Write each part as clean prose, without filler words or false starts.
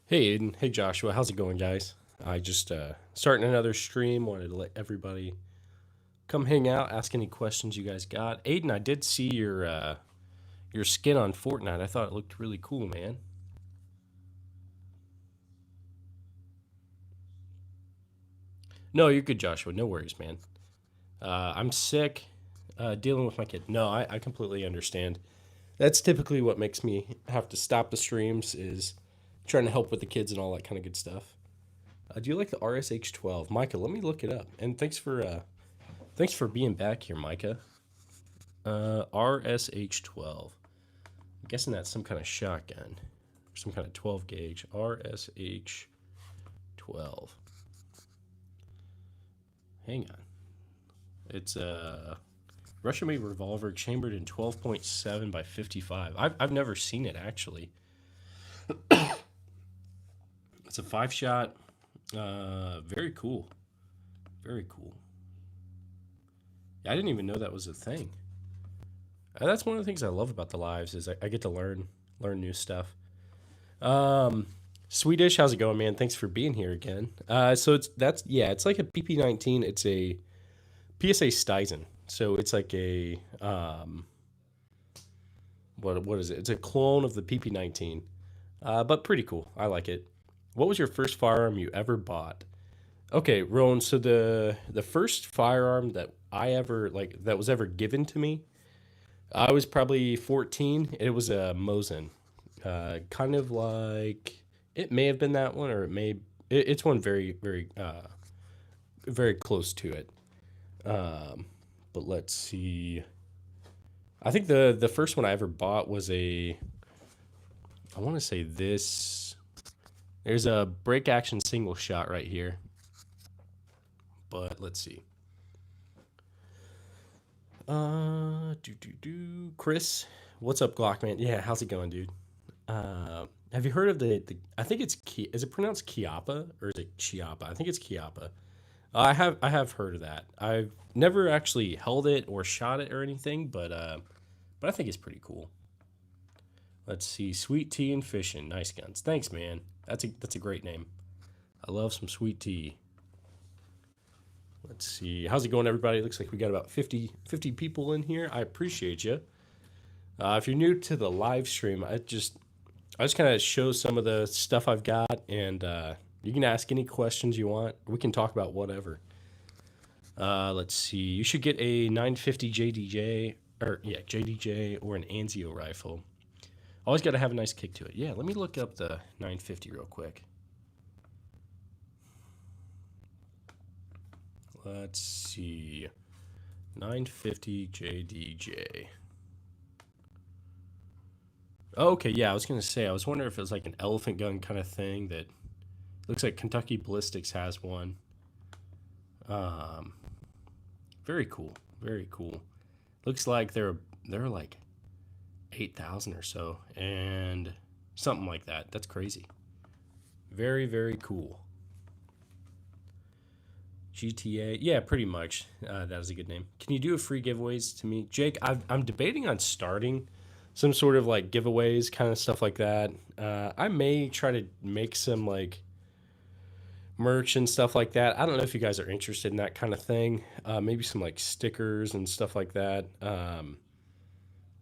Hey Aiden, hey Joshua, how's it going, guys? I just starting another stream. Wanted to let everybody come hang out, ask any questions you guys got. Aiden, I did see your skin on Fortnite. I thought it looked really cool, man. No, you're good, Joshua. No worries, man. I'm sick, dealing with my kid. No, I completely understand. That's typically what makes me have to stop the streams is trying to help with the kids and all that kind of good stuff. Do you like the RSH12, Micah? Let me look it up. And thanks for being back here, Micah. RSH12. I'm guessing that's some kind of shotgun. Some kind of 12 gauge. RSH12. Hang on. It's a Russian made revolver chambered in 12.7 by 55. I've never seen it actually. It's a 5 shot. Very cool. Very cool. I didn't even know that was a thing. That's one of the things I love about the lives is I get to learn new stuff. Swedish, how's it going, man? Thanks for being here again. So it's like a PP19. It's a PSA Stizen. So it's like a what is it? It's a clone of the PP19, but pretty cool. I like it. What was your first firearm you ever bought? Okay, Rowan. So the first firearm that I ever that was ever given to me, I was probably 14. It was a Mosin. Kind of like it may have been that one, or it's one very close to it. But let's see. I think the first one I ever bought was I want to say this. There's a break action single shot right here. But let's see. Chris, what's up, Glockman? Yeah, how's it going, dude? Have you heard of the I think it's is it pronounced Chiappa or is it Chiappa? I think it's Chiappa. I have heard of that. I've never actually held it or shot it or anything, but I think it's pretty cool. Let's see, sweet tea and fishing, nice guns. Thanks, man. That's a great name. I love some sweet tea. Let's see, how's it going, everybody? Looks like we got about 50 people in here. I appreciate you. If you're new to the live stream, I just kind of show some of the stuff I've got, and you can ask any questions you want. We can talk about whatever. Let's see. You should get a 950 JDJ or an Anzio rifle. Always got to have a nice kick to it. Yeah, let me look up the 950 real quick. Let's see. 950 JDJ. Okay, yeah, I was gonna say. I was wondering if it was like an elephant gun kind of thing that looks like Kentucky Ballistics has one. Um, Very cool, very cool. Looks like they're like 8,000 or so, and something like that. That's crazy. Very cool. GTA, yeah, pretty much. That is a good name. Can you do a free giveaways to me, Jake? I'm debating on starting some sort of like giveaways, kind of stuff like that. I may try to make some like merch and stuff like that. I don't know if you guys are interested in that kind of thing. Maybe some like stickers and stuff like that.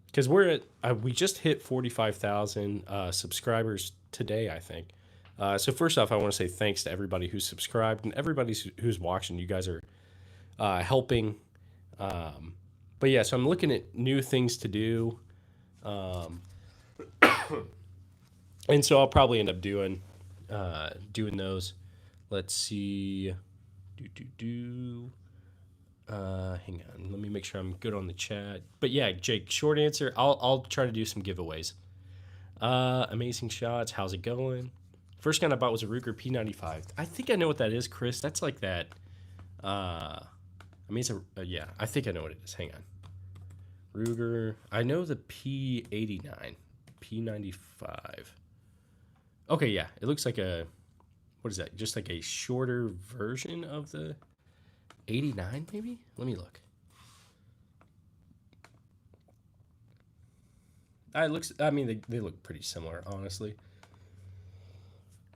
Because we just hit 45,000 subscribers today, I think. So first off, I want to say thanks to everybody who's subscribed and everybody who's watching. You guys are helping. But yeah, so I'm looking at new things to do. Um, and so I'll probably end up doing those. Let's see. Do do do. Hang on. Let me make sure I'm good on the chat. But yeah, Jake. Short answer. I'll try to do some giveaways. Amazing shots. How's it going? First gun I bought was a Ruger P95. I think I know what that is, Chris. That's like that. I mean, yeah. I think I know what it is. Hang on. Ruger. I know the P89, P95. Okay, yeah. It looks like what is that? Just like a shorter version of the 89, maybe? Let me look. It looks. I mean, they look pretty similar, honestly.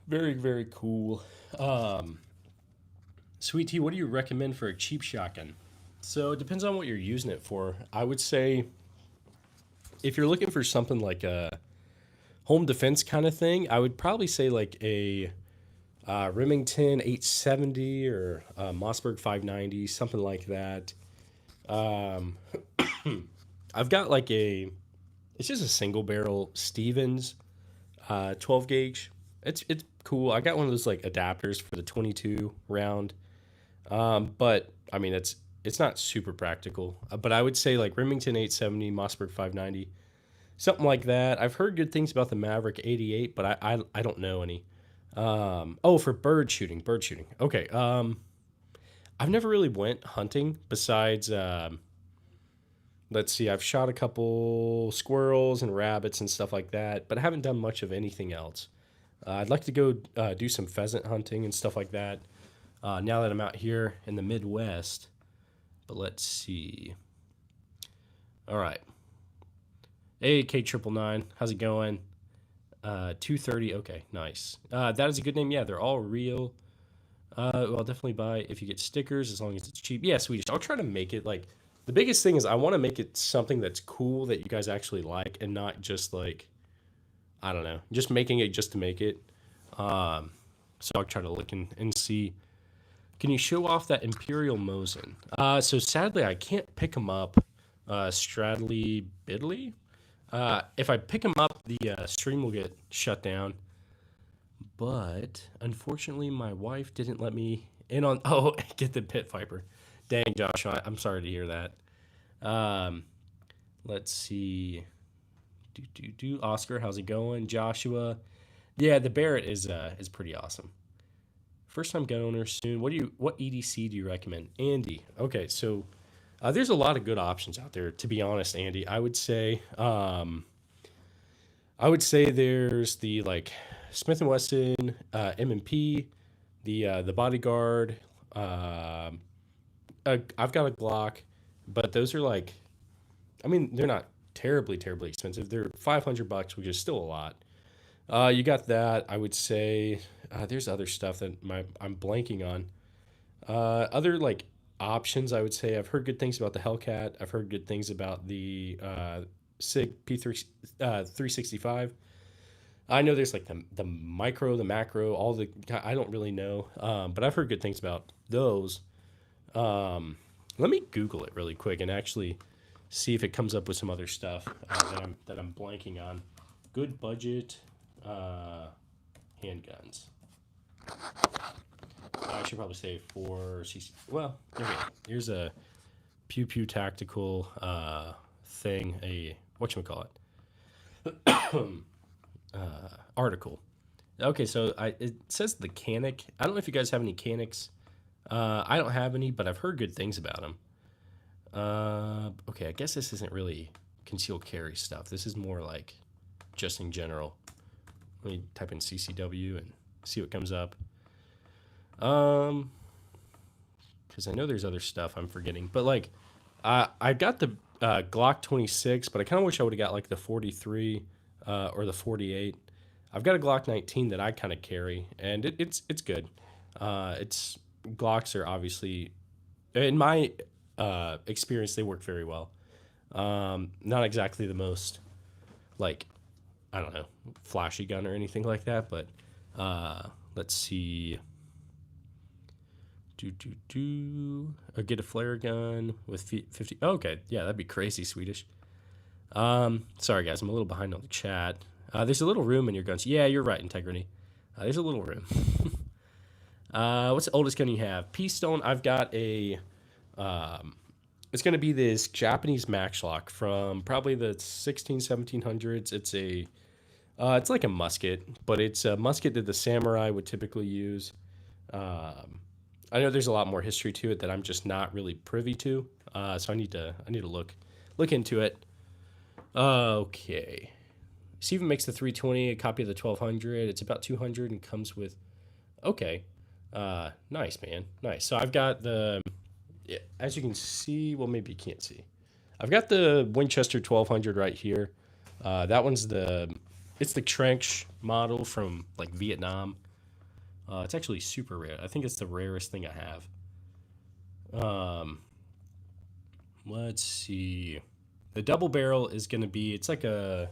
Very, very cool. Um, Sweet Tea, what do you recommend for a cheap shotgun? So it depends on what you're using it for. I would say if you're looking for something like a home defense kind of thing, I would probably say like a Remington 870 or Mossberg 590, something like that. Um, I've got like it's just a single barrel Stevens 12 gauge. It's cool. I got one of those like adapters for the 22 round. But I mean it's not super practical. But I would say like Remington 870, Mossberg 590, something like that. I've heard good things about the Maverick 88, but I don't know any. Oh, for bird shooting, bird shooting. Okay. I've never really went hunting besides let's see, I've shot a couple squirrels and rabbits and stuff like that, but I haven't done much of anything else. I'd like to go do some pheasant hunting and stuff like that now that I'm out here in the Midwest. But let's see. All right. Hey, K999, how's it going? 230. Okay, nice. That is a good name. Yeah, they're all real. Well, I'll definitely buy if you get stickers as long as it's cheap. Yeah, Swedish. I'll try to make it like the biggest thing is I want to make it something that's cool that you guys actually like and not just like I don't know, just making it just to make it. So I'll try to look and see. Can you show off that Imperial Mosin? So sadly I can't pick them up. Stradley Bidley. If I pick them up, the stream will get shut down. But unfortunately, my wife didn't let me in on. Oh, get the pit viper. Dang, Joshua, I'm sorry to hear that. Um, let's see. Oscar, how's it going? Joshua, yeah, the Barrett is pretty awesome. First time gun owner soon. What EDC do you recommend? Andy. Okay, so there's a lot of good options out there. To be honest, Andy, I would say there's the like Smith and Wesson, M&P, the Bodyguard. I've got a Glock, but those are like, I mean, they're not terribly expensive. They're $500, which is still a lot. You got that. I would say there's other stuff that I'm blanking on. Other like options, I would say I've heard good things about the Hellcat. I've heard good things about the Sig P3 365. I know there's like the micro, the macro, all the I don't really know, but I've heard good things about those. Let me Google it really quick and actually see if it comes up with some other stuff that I'm blanking on. Good budget handguns. I should probably say for CC. Well, okay. Here's a Pew Pew tactical thing. A whatchamacallit? Article. Okay, so it says the Canic. I don't know if you guys have any Canics. I don't have any, but I've heard good things about them. Okay, I guess this isn't really concealed carry stuff. This is more like just in general. Let me type in CCW and see what comes up. Because I know there's other stuff I'm forgetting, but like, I got the Glock 26, but I kind of wish I would have got like the 43 or the 48. I've got a Glock 19 that I kind of carry, and it's good. It's Glocks are obviously, in my experience, they work very well. Not exactly the most like I don't know flashy gun or anything like that, but let's see. Or get a flare gun with 50. Oh, okay, yeah, that'd be crazy Swedish. Sorry guys, I'm a little behind on the chat. There's a little room in your guns. Yeah, you're right, Integrity. There's a little room. What's the oldest gun you have? P-Stone. I've got a. It's going to be this Japanese matchlock from probably the 1700s. It's a. It's like a musket, but it's a musket that the samurai would typically use. I know there's a lot more history to it that I'm just not really privy to. So I need to look into it. Okay. Steven makes the 320 a copy of the 1200. It's about 200 and comes with. Okay. Nice, man. Nice. So I've got the. Yeah, as you can see, well, maybe you can't see. I've got the Winchester 1200 right here. That one's it's the trench model from like Vietnam. It's actually super rare. I think it's the rarest thing I have. Let's see. The double barrel is going to be, it's like a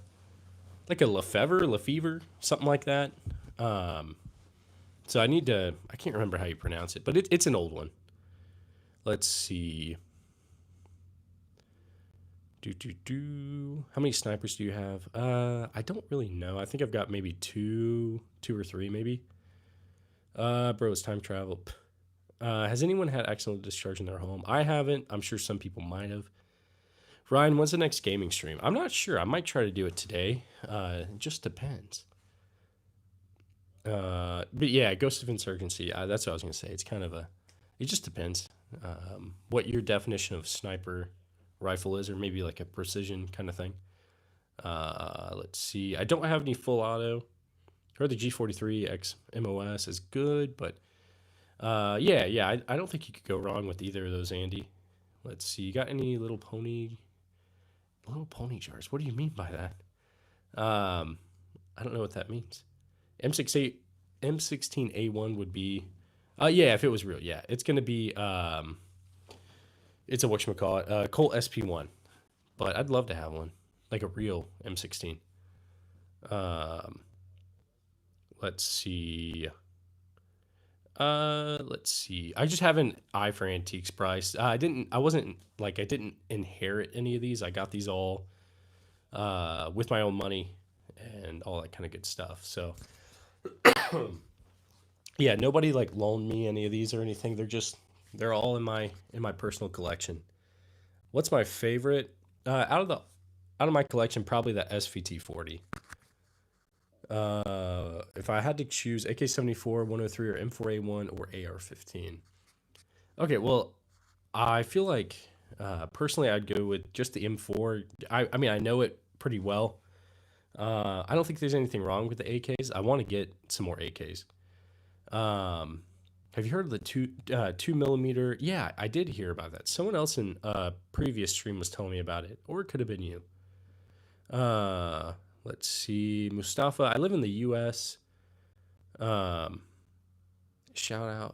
Lefevre, something like that. Um, so I can't remember how you pronounce it, but it's an old one. Let's see. How many snipers do you have? I don't really know. I think I've got maybe two or three, maybe. Bro, it's time travel. Has anyone had accidental discharge in their home? I haven't. I'm sure some people might have. Ryan, when's the next gaming stream? I'm not sure. I might try to do it today. It just depends. But yeah, Ghost of Insurgency. That's what I was gonna say. It's kind of it just depends. What your definition of sniper rifle is, or maybe like a precision kind of thing. Let's see. I don't have any full auto. Heard the G43 X MOS is good, but yeah. I don't think you could go wrong with either of those, Andy. Let's see. You got any little pony jars? What do you mean by that? I don't know what that means. M16A1 would be. Yeah, if it was real, yeah, it's gonna be. It's a whatchamacallit, Colt SP1, but I'd love to have one, like a real M16. Um, let's see. Let's see. I just have an eye for antiques price. I didn't inherit any of these. I got these all with my own money and all that kind of good stuff. So yeah, nobody like loaned me any of these or anything. They're all in my personal collection. What's my favorite out of my collection? Probably the SVT40. If I had to choose AK-74, 103, or M4A1 or AR-15. Okay, well, I feel like personally I'd go with just the M4. I mean, I know it pretty well. I don't think there's anything wrong with the AKs. I want to get some more AKs. Have you heard of the 2 millimeter? Yeah, I did hear about that. Someone else in a previous stream was telling me about it, or it could have been you. Let's see, Mustafa. I live in the U.S. Shout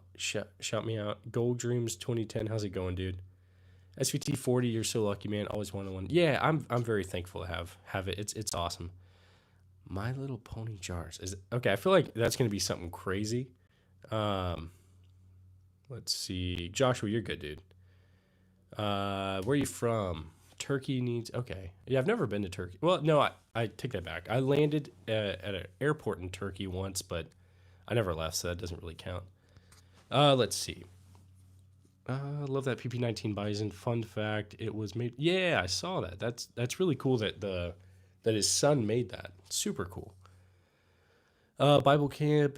me out. Gold Dreams 2010. How's it going, dude? SVT 40. You're so lucky, man. Always wanted one. Yeah, I'm very thankful to have it. It's awesome. My Little Pony jars is okay. I feel like that's gonna be something crazy. Let's see, Joshua. You're good, dude. Where are you from? Turkey needs. Okay. Yeah, I've never been to Turkey. Well, no, I take that back. I landed at an airport in Turkey once, but I never left, so that doesn't really count. Let's see. Love that PP19 Bison. Fun fact: it was made. Yeah, I saw that. That's really cool that his son made that. Super cool. Bible Camp.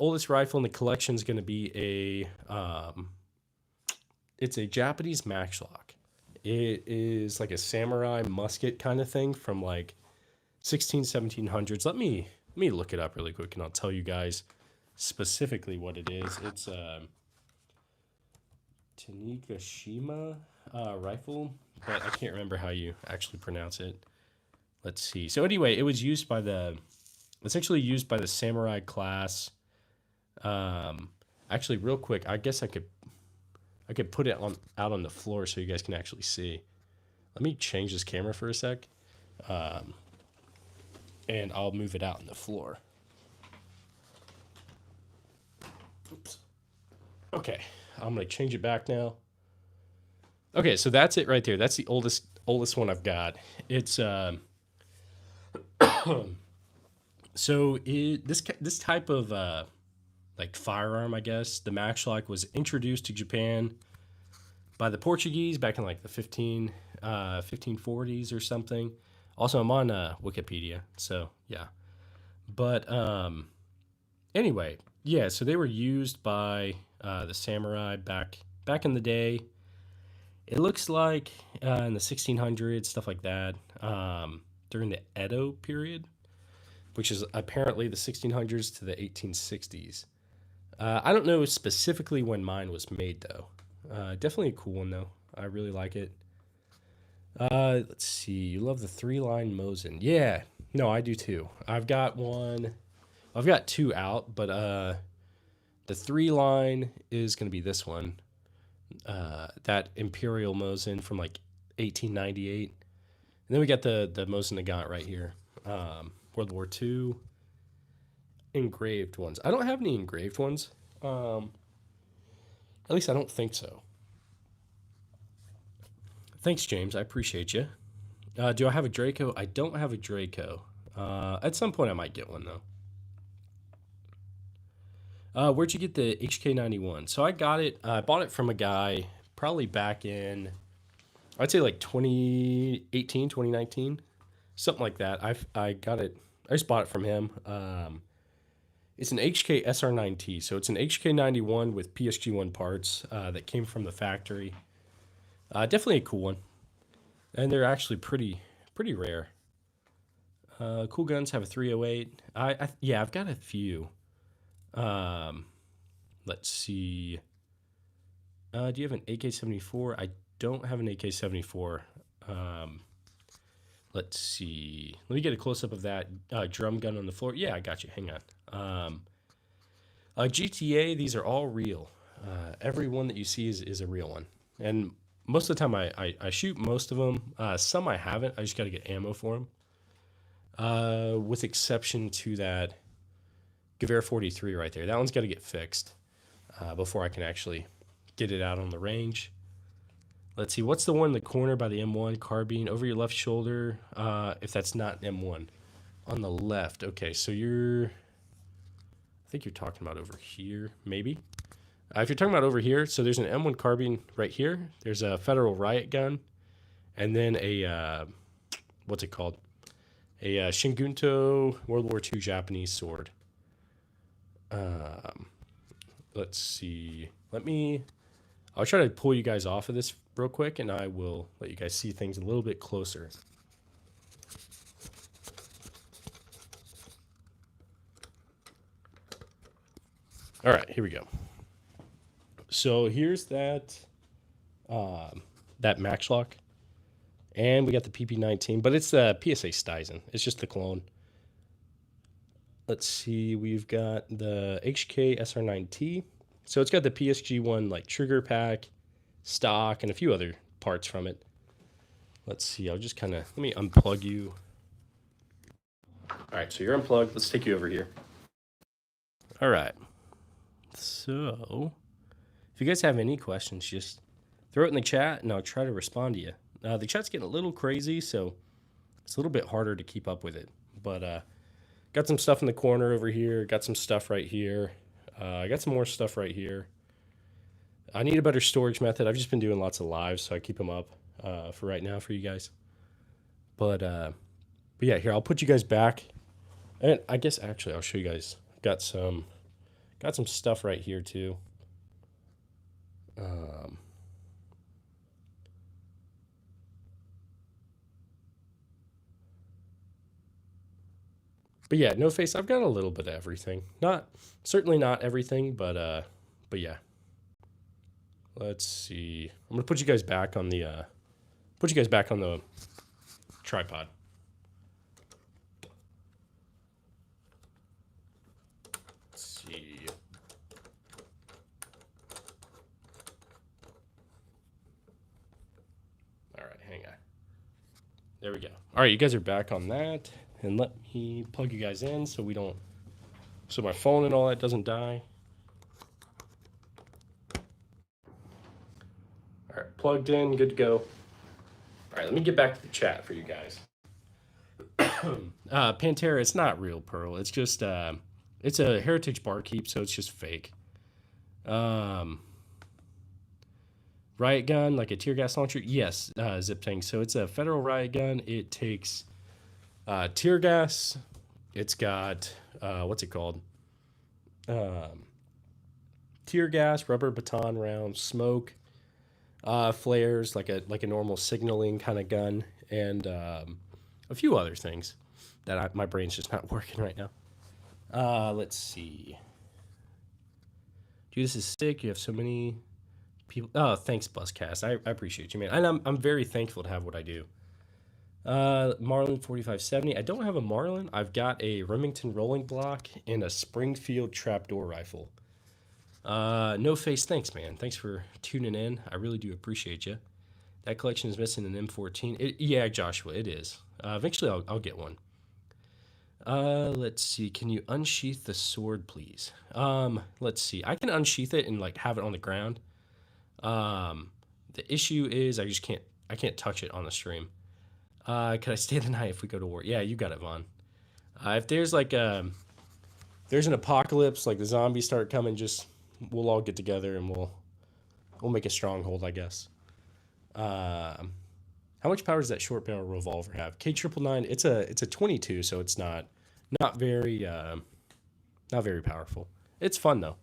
Oldest rifle in the collection is going to be it's a Japanese matchlock. It is like a samurai musket kind of thing from like 1700s. Let me look it up really quick and I'll tell you guys specifically what it is. It's Tanigashima rifle, but I can't remember how you actually pronounce it. Let's see. So anyway, it was used by it's actually used by the samurai class. Actually, real quick, I guess I could put it out on the floor so you guys can actually see. Let me change this camera for a sec, and I'll move it out on the floor. Oops. Okay, I'm gonna change it back now. Okay, so that's it right there. That's the oldest one I've got. It's so this type of like firearm, I guess, the matchlock was introduced to Japan by the Portuguese back in like the 1540s or something. Also, I'm on Wikipedia, so yeah. But anyway, yeah. So they were used by the samurai back in the day. It looks like in the 1600s, stuff like that. During the Edo period, which is apparently the 1600s to the 1860s. I don't know specifically when mine was made, though. Definitely a cool one, though. I really like it. Let's see. You love the 3-line Mosin. Yeah. No, I do, too. I've got one. I've got two out, but The 3 line is going to be this one. That Imperial Mosin from like 1898. And then we got the Mosin Nagant right here. World War II engraved ones. I don't have any engraved ones. At least I don't think so. Thanks, James. I appreciate you. Do I have a Draco? I don't have a Draco. At some point I might get one, though. Where'd you get the HK91? So I got it. I bought it from a guy probably back in, I'd say like 2018, 2019, something like that. I got it. I just bought it from him. It's an HK SR9T. So it's an HK91 with PSG1 parts that came from the factory. Definitely a cool one. And they're actually pretty rare. Cool Guns have a 308. Yeah, I've got a few. Let's see. Do you have an AK-74? I don't have an AK-74. Let's see. Let me get a close-up of that drum gun on the floor. Yeah, I got you. Hang on. GTA, these are all real. Every one that you see is a real one. And most of the time I shoot most of them. Some I haven't. I just got to get ammo for them. With exception to that Gewehr 43 right there. That one's got to get fixed before I can actually get it out on the range. Let's see. What's the one in the corner by the M1 carbine over your left shoulder? If that's not M1. On the left. Okay, so I think you're talking about over here, maybe. If you're talking about over here, so there's an M1 carbine right here. There's a Federal riot gun. And then a, what's it called? A Shingunto World War II Japanese sword. Let's see. I'll try to pull you guys off of this real quick, and I will let you guys see things a little bit closer. All right, here we go. So here's that Max Lock, and we got the PP19, but it's the PSA Stuyzen. It's just the clone. Let's see, we've got the HK SR9T. So it's got the PSG1 like trigger pack, stock, and a few other parts from it. Let's see, I'll just let me unplug you. All right, so you're unplugged. Let's take you over here. All right. So if you guys have any questions, just throw it in the chat and I'll try to respond to you. The chat's getting a little crazy, so it's a little bit harder to keep up with it. But got some stuff in the corner over here. Got some stuff right here. I got some more stuff right here. I need a better storage method. I've just been doing lots of lives, so I keep them up for right now for you guys. But yeah, here, I'll put you guys back. And I guess actually I'll show you guys. Got some stuff right here too. But yeah, no face. I've got a little bit of everything. Certainly not everything, but yeah. Let's see. I'm gonna put you guys back on the tripod. Let's see. All right, hang on. There we go. All right, you guys are back on that. And let me plug you guys in so my phone and all that doesn't die. All right, plugged in, good to go. All right, let me get back to the chat for you guys. Pantera, it's not real pearl. It's just, it's a heritage barkeep, so it's just fake. Riot gun, like a tear gas launcher? Yes, Zip Tank. So it's a Federal riot gun. It takes tear gas. It's got what's it called? Tear gas, rubber baton rounds, smoke, flares, like a normal signaling kind of gun, and a few other things that my brain's just not working right now. Let's see. Dude, this is sick. You have so many people. Oh, thanks, Buzzcast. I appreciate you, man. And I'm very thankful to have what I do. Marlin 4570. I don't have a Marlin. I've got a Remington rolling block and a Springfield trapdoor rifle. No Face, thanks, man. Thanks for tuning in. I really do appreciate you. That collection is missing an M14. Yeah, Joshua, it is. Eventually, I'll get one. Let's see. Can you unsheath the sword, please? Let's see. I can unsheath it and like have it on the ground. The issue is I just can't. I can't touch it on the stream. Could I stay the night if we go to war? Yeah, you got it, Vaughn. If there's like there's an apocalypse, like the zombies start coming, just we'll all get together and we'll make a stronghold, I guess. How much power does that short barrel revolver have? K999. It's a 22, so it's not very powerful. It's fun though.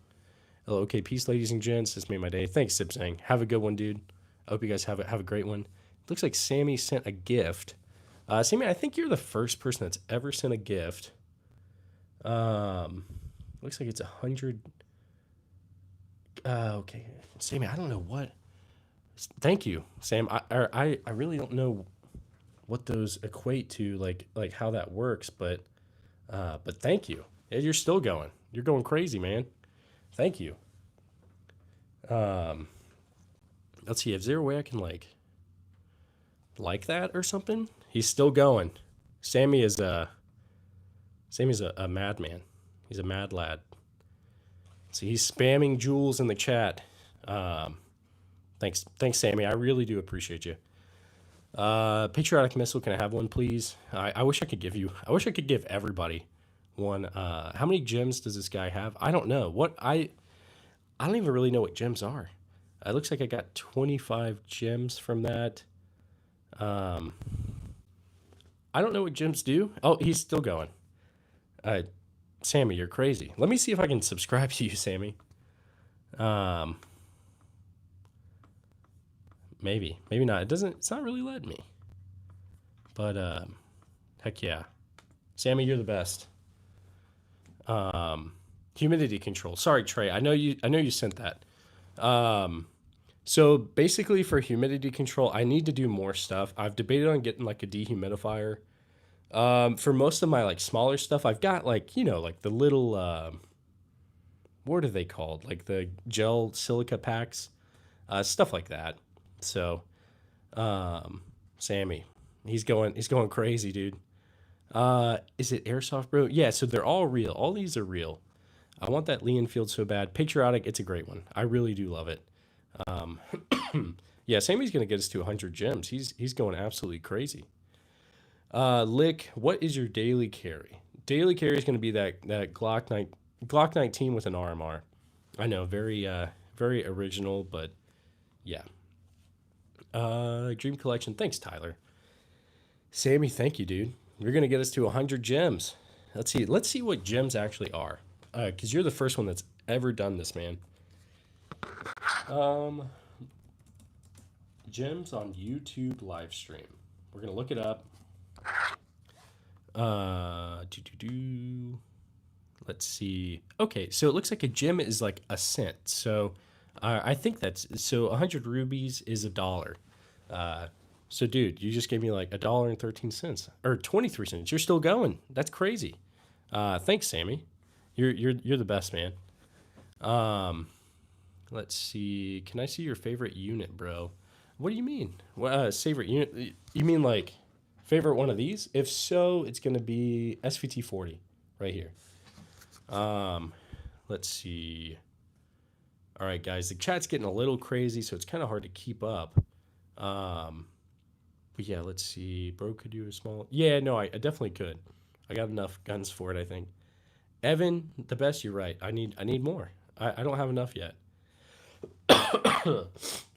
Hello, okay, peace, ladies and gents. This made my day. Thanks, Sipsang. Have a good one, dude. I hope you guys have a great one. Looks like Sammy sent a gift. Sammy, I think you're the first person that's ever sent a gift. Looks like it's 100. Okay, Sammy, I don't know what. Thank you, Sam. I really don't know what those equate to, like how that works, but thank you. You're still going. You're going crazy, man. Thank you. Let's see. Is there a way I can like that or something? He's still going. Sammy's a madman. He's a mad lad. See, he's spamming jewels in the chat. Thanks, Sammy. I really do appreciate you. Patriotic missile. Can I have one, please? I wish I could give you. I wish I could give everybody one. How many gems does this guy have? I don't know. I don't even really know what gems are. It looks like I got 25 gems from that. I don't know what gems do. Oh, he's still going. Sammy, you're crazy. Let me see if I can subscribe to you, Sammy. Maybe not. It's not really letting me. But heck yeah. Sammy, you're the best. Humidity control. Sorry, Trey. I know you sent that. So basically for humidity control, I need to do more stuff. I've debated on getting like a dehumidifier. For most of my like smaller stuff, I've got like, like the little what are they called? Like the gel silica packs, stuff like that. So, Sammy, he's going crazy, dude. Is it airsoft, bro? Yeah, so they're all real. All these are real. I want that Lee Enfield so bad. Patriotic, it's a great one. I really do love it. Yeah, Sammy's gonna get us to 100 gems. He's going absolutely crazy. Lick, what is your daily carry? Daily carry is gonna be that Glock 19 with an RMR. I know, very original, but yeah. Dream collection. Thanks, Tyler. Sammy, thank you, dude. You're gonna get us to 100 gems. Let's see what gems actually are. Because you're the first one that's ever done this, man. Gems on YouTube live stream. We're gonna look it up. Let's see. Okay, so it looks like a gem is like a cent. So I think so 100 rubies is $1. So dude, you just gave me like $1.13 or 23 cents. You're still going. That's crazy. Thanks, Sammy. You're the best, man. Let's see. Can I see your favorite unit, bro? What do you mean? Favorite unit? You mean like favorite one of these? If so, it's gonna be SVT 40 right here. Let's see. All right, guys, the chat's getting a little crazy, so it's kind of hard to keep up. But yeah, let's see. Bro, could do a small. Yeah, no, I definitely could. I got enough guns for it, I think. Evan, the best. You're right. I need more. I don't have enough yet.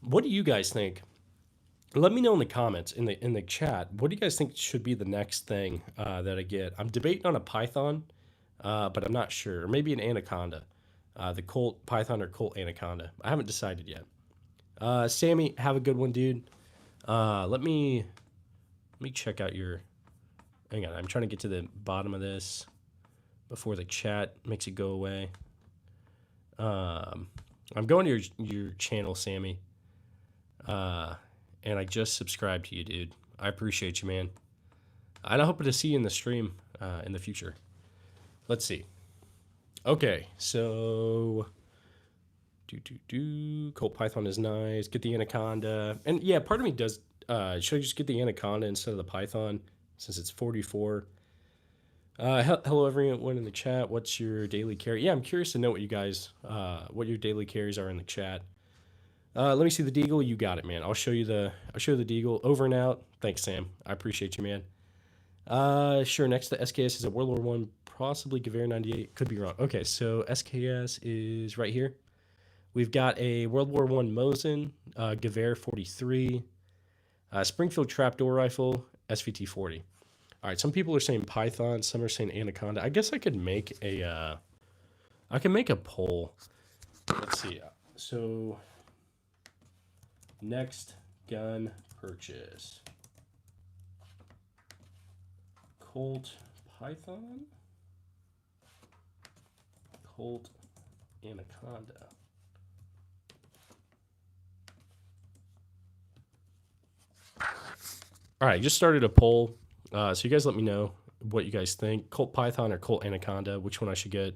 What do you guys think? Let me know in the comments in the chat. What do you guys think should be the next thing that I get? I'm debating on a Python, but I'm not sure. Or maybe an Anaconda, the Colt Python or Colt Anaconda. I haven't decided yet. Sammy, have a good one, dude. Let me check out your. Hang on, I'm trying to get to the bottom of this before the chat makes it go away. I'm going to your channel, Sammy. And I just subscribed to you, dude. I appreciate you, man. And I hope to see you in the stream in the future. Let's see. Okay, so Colt Python is nice. Get the Anaconda. And yeah, part of me does, should I just get the Anaconda instead of the Python since it's 44? Hello everyone in the chat. What's your daily carry? Yeah, I'm curious to know what you guys, what your daily carries are in the chat. Let me see the Deagle. You got it, man. I'll show you the Deagle. Over and out. Thanks, Sam. I appreciate you, man. Sure. Next to SKS is a World War One, possibly Gewehr 98. Could be wrong. Okay, so SKS is right here. We've got a World War One Mosin, Gewehr 43, Springfield trapdoor rifle, SVT 40. All right, some people are saying Python, some are saying Anaconda. I guess I could make a, poll. Let's see. So, next gun purchase. Colt Python, Colt Anaconda. All right, just started a poll. So you guys let me know what you guys think. Colt Python or Colt Anaconda, which one I should get.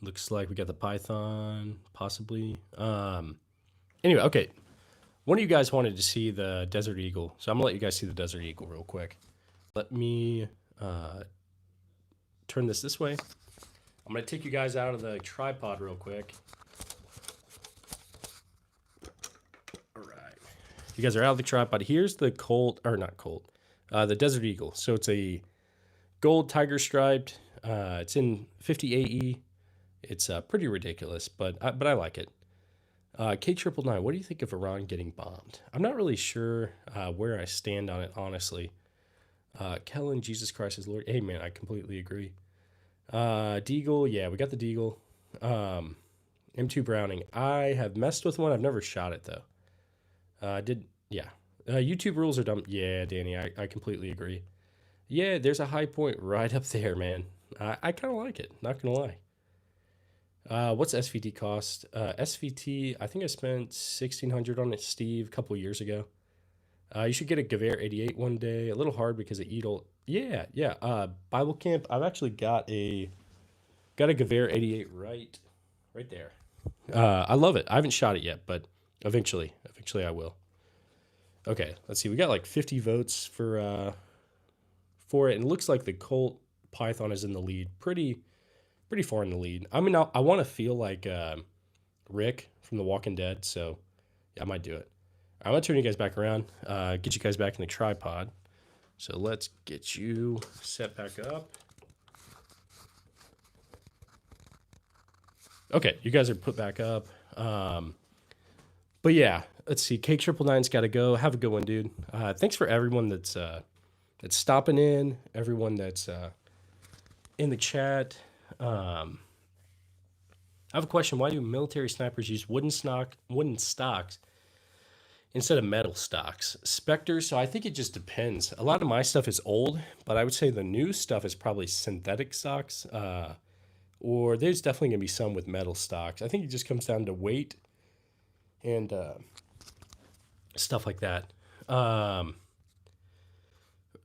Looks like we got the Python, possibly. Anyway, okay. One of you guys wanted to see the Desert Eagle, so I'm going to let you guys see the Desert Eagle real quick. Let me turn this way. I'm going to take you guys out of the tripod real quick. All right. You guys are out of the tripod. Here's the Colt, or not Colt, the Desert Eagle. So it's a gold tiger striped. It's in 50 AE. It's pretty ridiculous, but I like it. K999, what do you think of Iran getting bombed? I'm not really sure where I stand on it, honestly. Kellen, Jesus Christ is Lord. Hey, man, I completely agree. Deagle, yeah, we got the Deagle. M2 Browning. I have messed with one. I've never shot it, though. YouTube rules are dumb. Yeah, Danny, I completely agree. Yeah, there's a high point right up there, man. I kind of like it, not going to lie. What's SVT cost? SVT, I think I spent $1,600 on it, Steve, a couple years ago. You should get a Gewehr 88 one day. A little hard because of Edel. Yeah. Bible Camp. I've actually got a Gewehr 88 right there. I love it. I haven't shot it yet, but eventually I will. Okay, let's see. We got like 50 votes for it, and it looks like the Colt Python is in the lead. Pretty far in the lead. I mean, I want to feel like Rick from The Walking Dead, so yeah, I might do it. I'm going to turn you guys back around, get you guys back in the tripod. So let's get you set back up. Okay, you guys are put back up. But yeah, let's see. K999's got to go. Have a good one, dude. Thanks for everyone that's stopping in, everyone that's in the chat. I have a question. Why do military snipers use wooden stocks instead of metal stocks? Spectre, so I think it just depends. A lot of my stuff is old, but I would say the new stuff is probably synthetic stocks, or there's definitely going to be some with metal stocks. I think it just comes down to weight and stuff like that.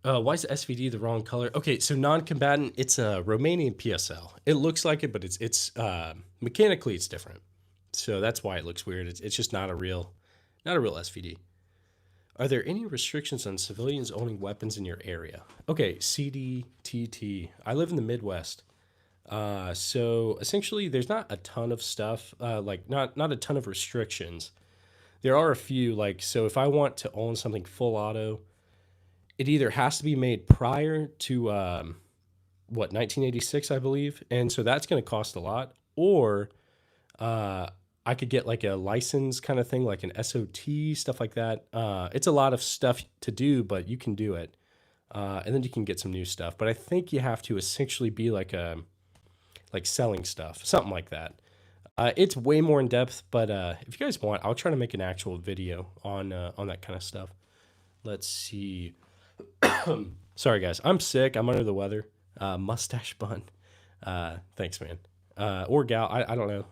Why is the SVD the wrong color? Okay, so non-combatant, it's a Romanian PSL. It looks like it, but it's mechanically it's different. So that's why it looks weird. It's just not a real SVD. Are there any restrictions on civilians owning weapons in your area? Okay, CDTT. I live in the Midwest. So essentially there's not a ton of stuff, like not a ton of restrictions. There are a few, like, so if I want to own something full auto, it either has to be made prior to, 1986, I believe. And so that's going to cost a lot. Or I could get like a license kind of thing, like an SOT, stuff like that. It's a lot of stuff to do, but you can do it. And then you can get some new stuff. But I think you have to essentially be like selling stuff, something like that. It's way more in depth, but if you guys want, I'll try to make an actual video on that kind of stuff. Let's see. Sorry, guys. I'm sick. I'm under the weather. Mustache bun. Thanks, man. Or gal. I don't know.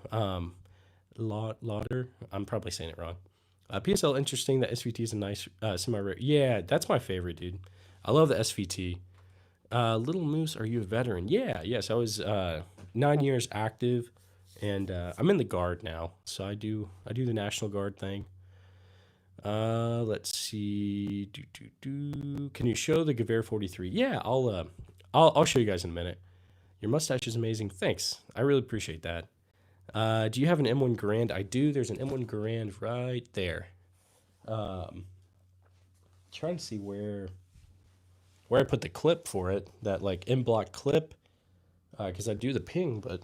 Lauder. I'm probably saying it wrong. PSL, interesting. The SVT is a nice semi-rare. Yeah, that's my favorite, dude. I love the SVT. Little Moose, are you a veteran? Yeah, yes. I was 9 years active. And I'm in the Guard now, so I do the National Guard thing. Let's see. Can you show the Gewehr 43? Yeah, I'll show you guys in a minute. Your mustache is amazing. Thanks. I really appreciate that. Do you have an M1 Garand? I do. There's an M1 Garand right there. Trying to see where I put the clip for it. That like in block clip. Because I do the ping, but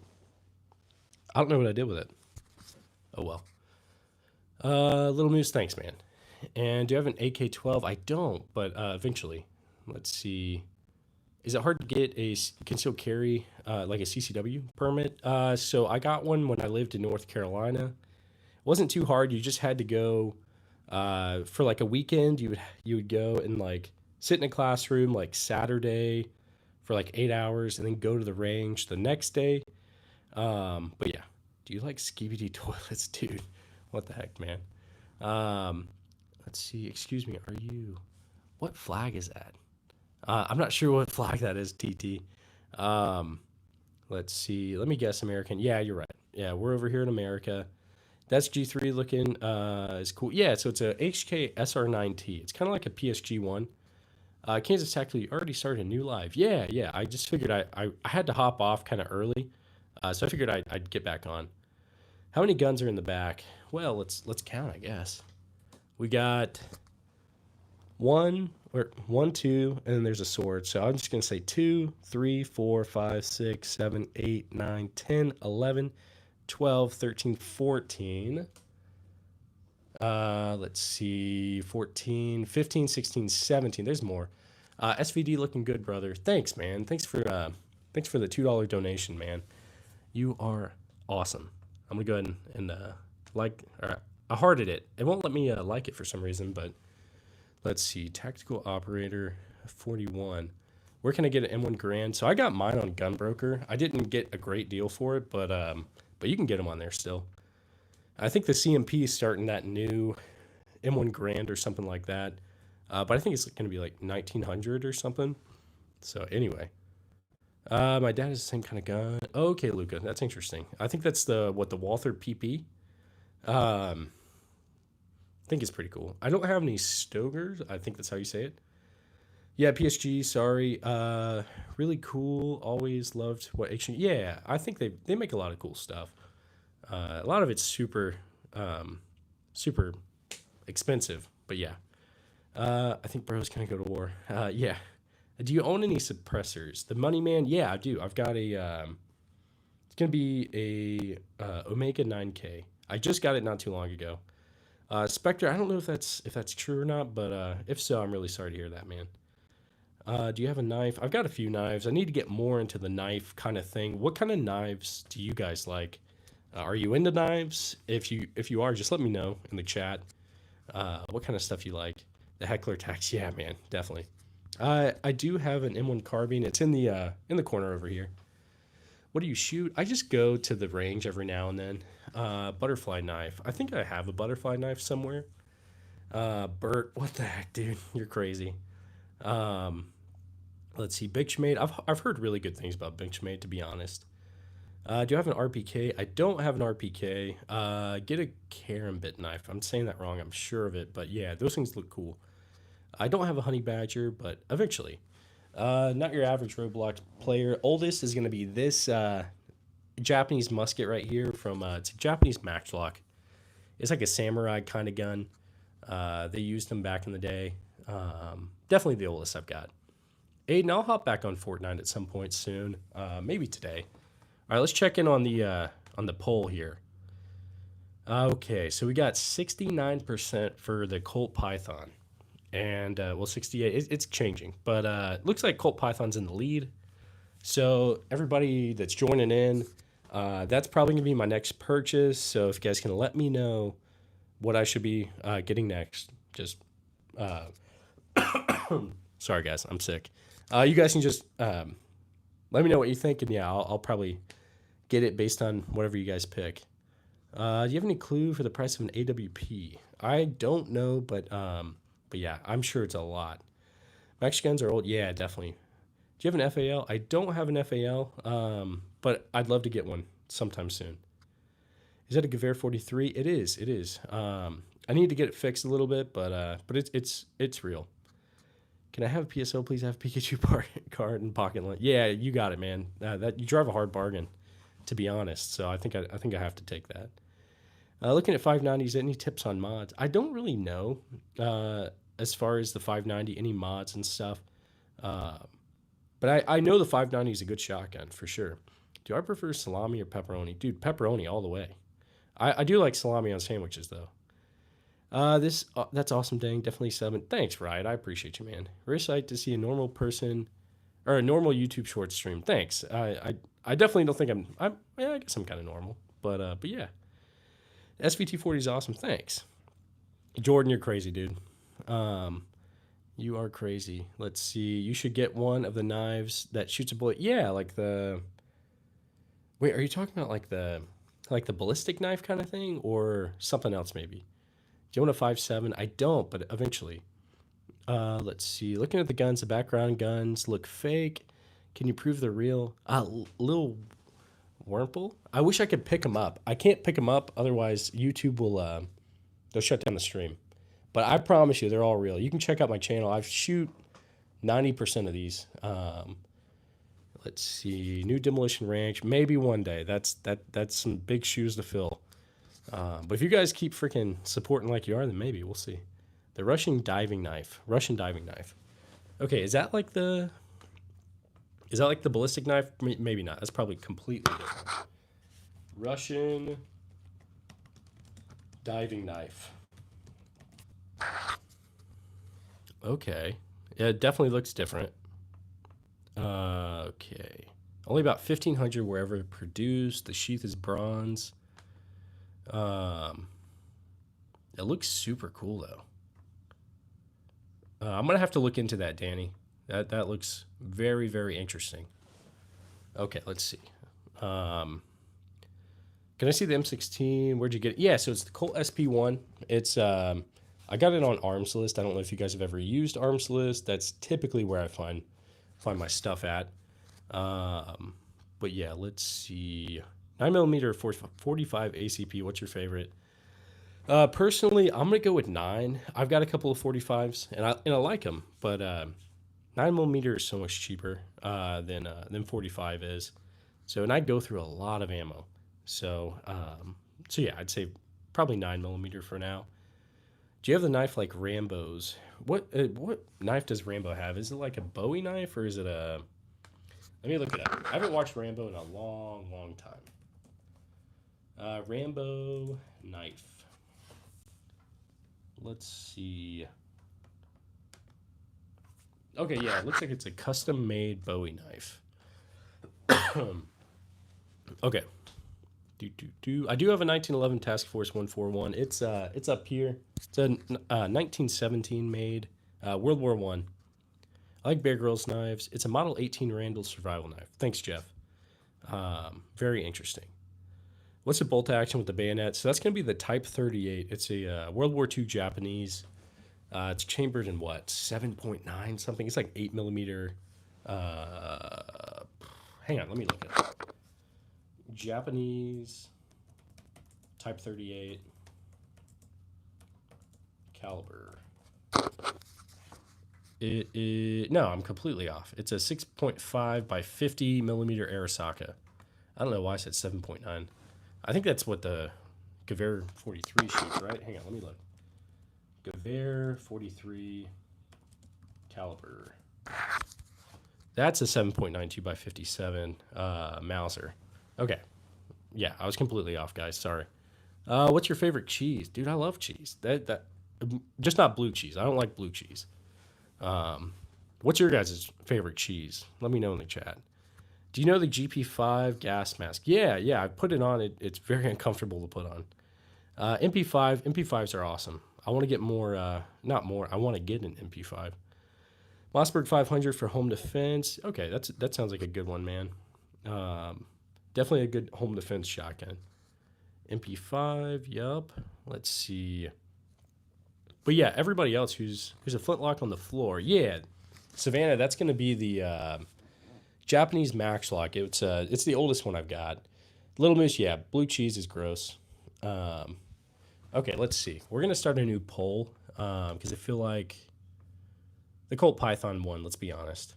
I don't know what I did with it. Oh well. Little Moose, thanks, man. And do you have an AK-12? I don't, but eventually. Let's see. Is it hard to get a concealed carry, like a CCW permit? So I got one when I lived in North Carolina. It wasn't too hard. You just had to go for like a weekend. You would go and like sit in a classroom like Saturday for like 8 hours, and then go to the range the next day. But yeah, do you like skibidi toilets, dude? What the heck, man? Let's see. Excuse me. Are you? What flag is that? I'm not sure what flag that is, TT. Let's see. Let me guess. American. Yeah, you're right. Yeah, we're over here in America. That's G3 looking. Is cool. Yeah, so it's a HK SR9T. It's kind of like a PSG one. Kansas Tactical, you already started a new live. Yeah, yeah. I just figured I had to hop off kind of early, so I figured I'd get back on. How many guns are in the back? Well, let's count, I guess. We got one, 2, and then there's a sword. So I'm just gonna say 2, 3, 4, 5, 6, 7, 8, 9, 10, 11, 12, 13, 14. Let's see, 14, 15, 16, 17. There's more. SVD looking good, brother. Thanks, man. Thanks for the $2 donation, man. You are awesome. I'm gonna go ahead and I hearted it. It won't let me like it for some reason, but let's see. Tactical operator 41. Where can I get an M1 Garand? So I got mine on Gunbroker. I didn't get a great deal for it, but you can get them on there still. I think the CMP is starting that new M1 Garand or something like that. But I think it's going to be like 1900 or something. So anyway, my dad has the same kind of gun. Okay, Luca, that's interesting. I think that's the Walther PP. I think it's pretty cool. I don't have any Stogers. I think that's how you say it. Yeah, PSG. Sorry. Really cool. Always loved what action. Yeah, I think they make a lot of cool stuff. A lot of it's super expensive, but yeah. I think bro's gonna go to war. Yeah. Do you own any suppressors? The Money Man? Yeah, I do. I've got a. It's gonna be a Omega 9K. I just got it not too long ago. Spectre. I don't know if that's true or not, but if so, I'm really sorry to hear that, man. Do you have a knife? I've got a few knives. I need to get more into the knife kind of thing. What kind of knives do you guys like? Are you into knives? If you are, just let me know in the chat. What kind of stuff you like? The Heckler Tax, yeah, man, definitely. I do have an M1 carbine. It's in the corner over here. What do you shoot? I just go to the range every now and then. Butterfly knife. I think I have a butterfly knife somewhere. Bert, what the heck, dude? You're crazy. Let's see, Bitchmade. I've heard really good things about Bitchmade, to be honest. Do you have an RPK? I don't have an RPK. Get a Karambit knife. I'm saying that wrong. I'm sure of it. But yeah, those things look cool. I don't have a Honey Badger, but eventually. Not your average Roblox player. Oldest is going to be this Japanese musket right here from it's a Japanese matchlock. It's like a samurai kind of gun. They used them back in the day. Definitely the oldest I've got. Aiden, I'll hop back on Fortnite at some point soon. Maybe today. All right, let's check in on the poll here. Okay, so we got 69% for the Colt Python, and 68. It's changing, but looks like Colt Python's in the lead. So everybody that's joining in, that's probably gonna be my next purchase. So if you guys can let me know what I should be getting next, just sorry guys, I'm sick. You guys can just let me know what you think, and yeah, I'll probably get it based on whatever you guys pick. Do you have any clue for the price of an AWP? I don't know, but yeah, I'm sure it's a lot. Max guns are old. Yeah, definitely. Do you have an FAL? I don't have an FAL, but I'd love to get one sometime soon. Is that a Gewehr 43? It is. It is. I need to get it fixed a little bit, but it's real. Can I have a PSO? Please have a Pikachu card and pocket lunch. Yeah, you got it, man. That you drive a hard bargain, to be honest. So I think I have to take that. Looking at 590s, any tips on mods? I don't really know as far as the 590, any mods and stuff. But I know the 590 is a good shotgun for sure. Do I prefer salami or pepperoni? Dude, pepperoni all the way. I do like salami on sandwiches though. That's awesome, dang. Definitely 7. Thanks, Riot. I appreciate you, man. Very excited to see a normal person or a normal YouTube short stream. Thanks. I definitely don't think yeah, I guess I'm kind of normal, but yeah. SVT40 is awesome. Thanks, Jordan. You're crazy, dude. You are crazy. Let's see. You should get one of the knives that shoots a bullet. Yeah, like the. Wait, are you talking about like the ballistic knife kind of thing, or something else maybe? Do you want a 5.7? I don't, but eventually. Let's see. Looking at the guns, the background guns look fake. Can you prove they're real? Little Wurmple. I wish I could pick them up. I can't pick them up, otherwise YouTube will they'll shut down the stream. But I promise you, they're all real. You can check out my channel. I shoot 90% of these. Let's see. New Demolition Ranch. Maybe one day. That's some big shoes to fill. But if you guys keep freaking supporting like you are, then maybe we'll see. The Russian diving knife. Okay, is that like the ballistic knife? Maybe not. That's probably completely different. Russian diving knife. Okay. Yeah, it definitely looks different. Okay. Only about 1,500 wherever produced. The sheath is bronze. It looks super cool though. I'm gonna have to look into that, Danny. That looks very, very interesting. Okay, let's see. Can I see the M16? Where'd you get it? Yeah, so it's the Colt SP1. It's I got it on Arms List. I don't know if you guys have ever used Arms List. That's typically where I find my stuff at. But yeah, let's see. 9mm 45 ACP. What's your favorite? Personally, I'm gonna go with 9. I've got a couple of 45s, and I like them, but 9mm is so much cheaper than 45 is. So, and I go through a lot of ammo. So yeah, I'd say probably 9mm for now. Do you have the knife like Rambo's? What knife does Rambo have? Is it like a Bowie knife or is it a? Let me look it up. I haven't watched Rambo in a long, long time. Rambo knife. Let's see. Okay, yeah, it looks like it's a custom-made Bowie knife. Okay. I do have a 1911 Task Force 141. It's up here. It's a 1917 made World War I. I like Bear Grylls knives. It's a Model 18 Randall survival knife. Thanks, Jeff. Very interesting. What's the bolt action with the bayonet? So that's going to be the Type 38. It's a World War II Japanese. It's chambered in what? 7.9 something? It's like 8mm. Hang on, let me look it up. Japanese Type 38 caliber. It is, no, I'm completely off. It's a 6.5 by 50mm Arisaka. I don't know why I said 7.9. I think that's what the Gewehr 43 shoots, right? Hang on, let me look. Gewehr 43 caliber. That's a 7.92 by 57 Mauser. Okay. Yeah, I was completely off, guys. Sorry. What's your favorite cheese? Dude, I love cheese. That just not blue cheese. I don't like blue cheese. What's your guys' favorite cheese? Let me know in the chat. Do you know the GP5 gas mask? Yeah, I put it on. It's very uncomfortable to put on. MP5s are awesome. I want to get more, not more. I want to get an MP5. Mossberg 500 for home defense. Okay, that sounds like a good one, man. Definitely a good home defense shotgun. MP5, yup. Let's see. But yeah, everybody else who's a flintlock on the floor. Yeah, Savannah, that's going to be the Japanese Maxlock. It's the oldest one I've got. Little Moose, yeah, blue cheese is gross. Okay, let's see. We're going to start a new poll because I feel like the Colt Python won, let's be honest.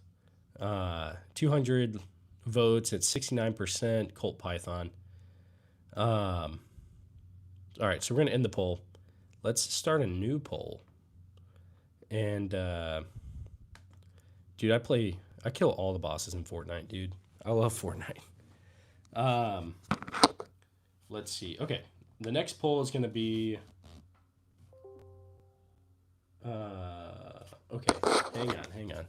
200 votes at 69% Colt Python. All right, so we're going to end the poll. Let's start a new poll. And, dude, I kill all the bosses in Fortnite, dude. I love Fortnite. Let's see. Okay, the next poll is going to be... okay, hang on.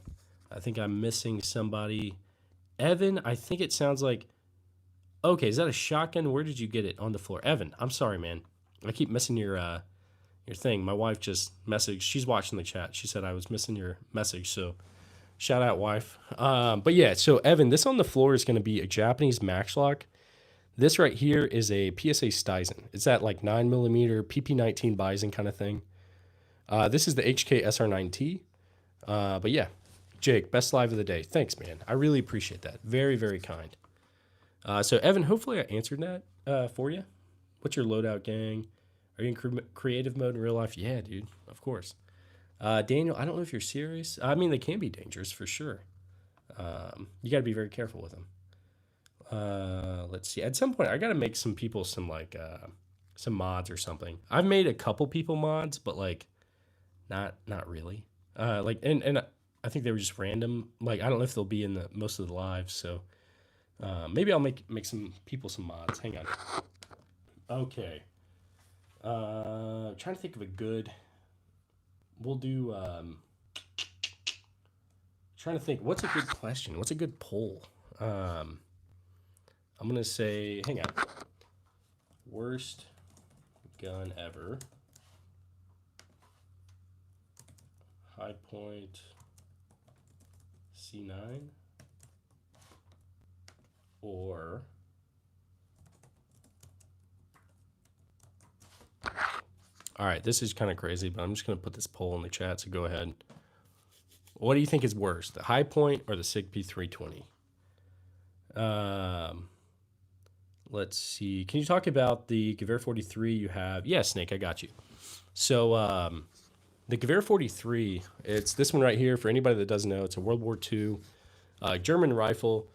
I think I'm missing somebody. Evan, I think it sounds like... Okay, is that a shotgun? Where did you get it? On the floor. Evan, I'm sorry, man. I keep missing your thing. My wife just messaged. She's watching the chat. She said I was missing your message, so shout out, wife. But yeah, so Evan, this on the floor is going to be a Japanese Maxlock. This right here is a PSA Stizen. It's that like 9mm PP19 Bison kind of thing. This is the HK SR9T. But yeah, Jake, best live of the day. Thanks, man. I really appreciate that. Very, very kind. So Evan, hopefully I answered that for you. What's your loadout, gang? Are you in creative mode in real life? Yeah, dude, of course. Daniel, I don't know if you're serious. I mean, they can be dangerous for sure. You got to be very careful with them. Let's see. At some point, I got to make some people some mods or something. I've made a couple people mods, but like not really. And I think they were just random. Like I don't know if they'll be in the most of the lives. So maybe I'll make some people some mods. Hang on. Okay. Trying to think of a good. We'll do. Trying to think. What's a good question? What's a good poll? I'm gonna say. Hang on. Worst gun ever. High Point. C9. Or. All right, this is kind of crazy, but I'm just going to put this poll in the chat, so go ahead. What do you think is worse, the High Point or the Sig P320? Let's see. Can you talk about the Gewehr 43 you have? Yeah, Snake, I got you. So the Gewehr 43, it's this one right here. For anybody that doesn't know, it's a World War II German rifle.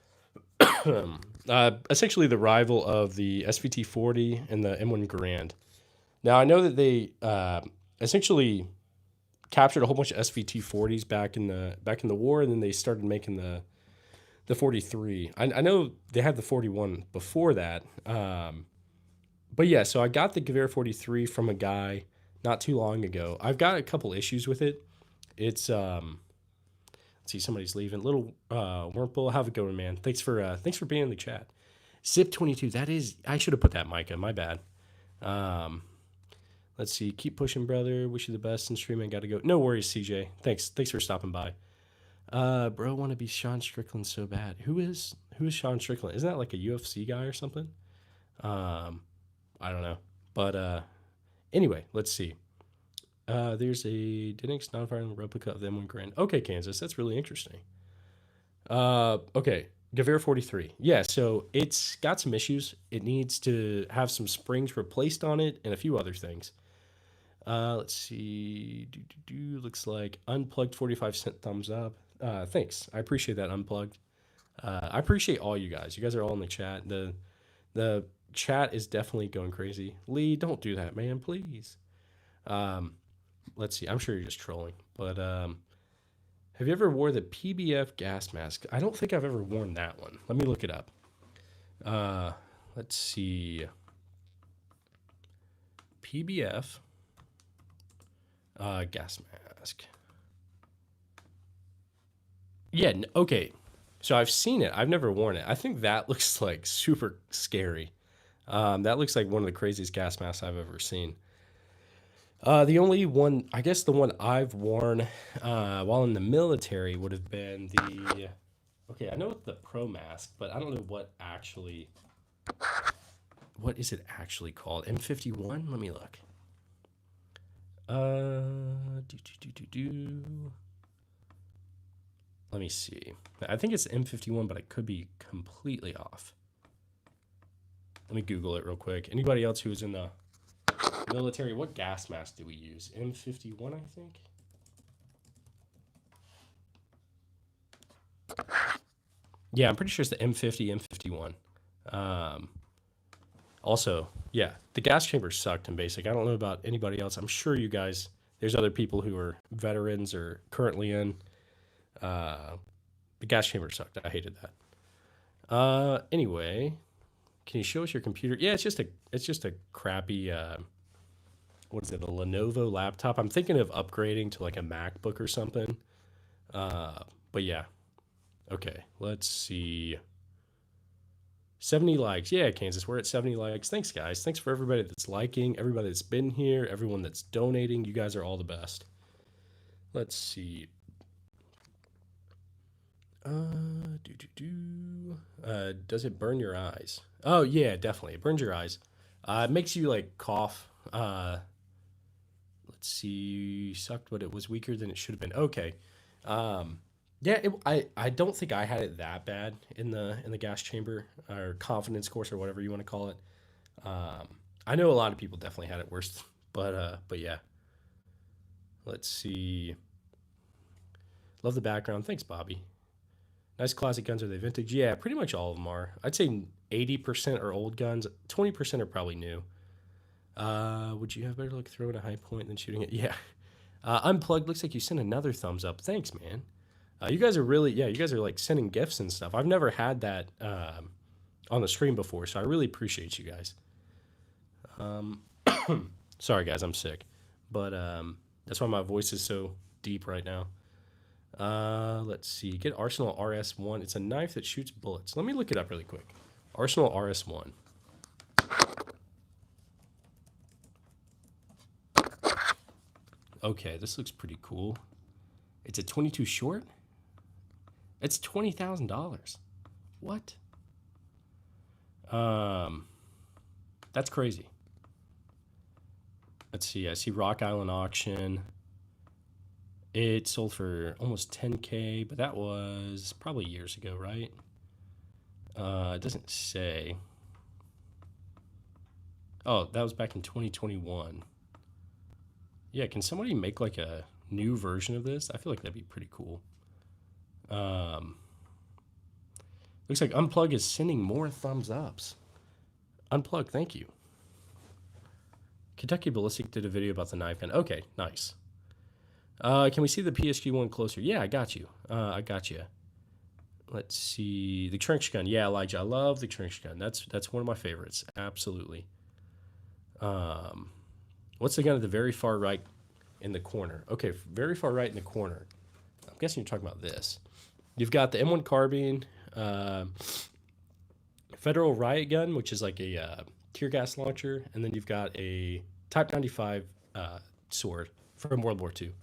Essentially the rival of the SVT 40 and the M1 Garand. Now, I know that they essentially captured a whole bunch of SVT 40s back in the war, and then they started making the 43. I know they had the 41 before that. But yeah, so I got the Gewehr 43 from a guy not too long ago. I've got a couple issues with it. It's let's see, somebody's leaving. Little Wurmple, have a good one, man. Thanks for being in the chat. Zip22, that is, I should have put that, Micah. My bad. Let's see. Keep pushing, brother. Wish you the best in streaming. Got to go. No worries, CJ. Thanks for stopping by. Bro, want to be Sean Strickland so bad. Who is Sean Strickland? Isn't that like a UFC guy or something? I don't know. But anyway, let's see. There's a Denix non-firing replica of the M1 Grand. Okay, Kansas. That's really interesting. Okay. Gewehr 43. Yeah, so it's got some issues. It needs to have some springs replaced on it and a few other things. Let's see. Looks like Unplugged 45-cent thumbs up. Thanks. I appreciate that, Unplugged. I appreciate all you guys. You guys are all in the chat. The chat is definitely going crazy. Lee, don't do that, man, please. Let's see. I'm sure you're just trolling. But have you ever wore the PBF gas mask? I don't think I've ever worn that one. Let me look it up. Let's see. PBF gas mask. Yeah, okay. So I've seen it. I've never worn it. I think that looks like super scary. That looks like one of the craziest gas masks I've ever seen. The only one, I guess the one I've worn while in the military would have been the, okay, I know it's the Pro Mask, but I don't know what is it actually called? M51? Let me look. Let me see. I think it's M51, but I could be completely off. Let me Google it real quick. Anybody else who was in the Military, what gas mask do we use? M51, I think? Yeah, I'm pretty sure it's the M50, M51. Also, yeah, the gas chamber sucked in basic. I don't know about anybody else. I'm sure you guys, there's other people who are veterans or currently in. The gas chamber sucked. I hated that. Anyway, can you show us your computer? Yeah, it's just a crappy what is it? A Lenovo laptop. I'm thinking of upgrading to like a MacBook or something. But yeah. Okay, let's see. 70 likes. Yeah, Kansas, we're at 70 likes. Thanks, guys. Thanks for everybody that's liking, everybody that's been here, everyone that's donating. You guys are all the best. Let's see. Does it burn your eyes? Oh yeah, definitely. It burns your eyes. It makes you like cough. Let's see. Sucked, but it was weaker than it should have been. Okay. Yeah, I don't think I had it that bad in the gas chamber or confidence course or whatever you want to call it. I know a lot of people definitely had it worse, but yeah. Let's see. Love the background. Thanks, Bobby. Nice classic guns. Are they vintage? Yeah, pretty much all of them are. I'd say 80% are old guns. 20% are probably new. Would you have better luck throwing a high point than shooting it? Yeah. Unplugged. Looks like you sent another thumbs up. Thanks, man. You guys are really, yeah, you guys are like sending gifts and stuff. I've never had that on the stream before, so I really appreciate you guys. Sorry, guys, I'm sick, but that's why my voice is so deep right now. Let's see. Get Arsenal RS1. It's a knife that shoots bullets. Let me look it up really quick. Arsenal RS1. Okay, this looks pretty cool. It's a 22 short. It's $20,000. What? That's crazy. Let's see. I see Rock Island auction. It sold for almost 10K, but that was probably years ago, right? It doesn't say. Oh, that was back in 2021. Yeah, can somebody make like a new version of this? I feel like that'd be pretty cool. Looks like Unplug is sending more thumbs ups. Unplug, thank you. Kentucky Ballistic did a video about the knife gun. Okay, nice. Can we see the PSG one closer? Yeah, I got you. I got you. Let's see. The trench gun. Yeah, Elijah, I love the trench gun. That's one of my favorites. Absolutely. What's the gun at the very far right in the corner? Okay, very far right in the corner. I'm guessing you're talking about this. You've got the M1 carbine, Federal riot gun, which is like a tear gas launcher, and then you've got a Type 95 sword from World War II.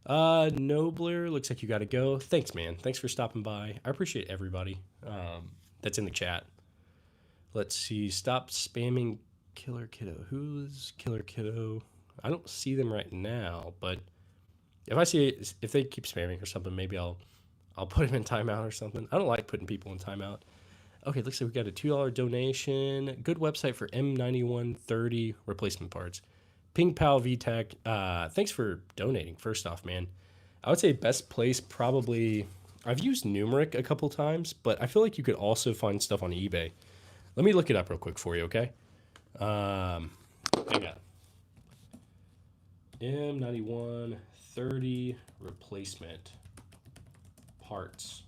Nobler, looks like you got to go. Thanks, man. Thanks for stopping by. I appreciate everybody that's in the chat. Let's see. Stop spamming Killer Kiddo. Who's Killer Kiddo? I don't see them right now, but if they keep spamming or something, maybe I'll put them in timeout or something. I don't like putting people in timeout. Okay, looks like we got a $2 donation. Good website for M9130 replacement parts. Ping Pal VTech. Thanks for donating. First off, man, I would say best place probably. I've used Numeric a couple times, but I feel like you could also find stuff on eBay. Let me look it up real quick for you, okay? Hang on. M9130 replacement parts.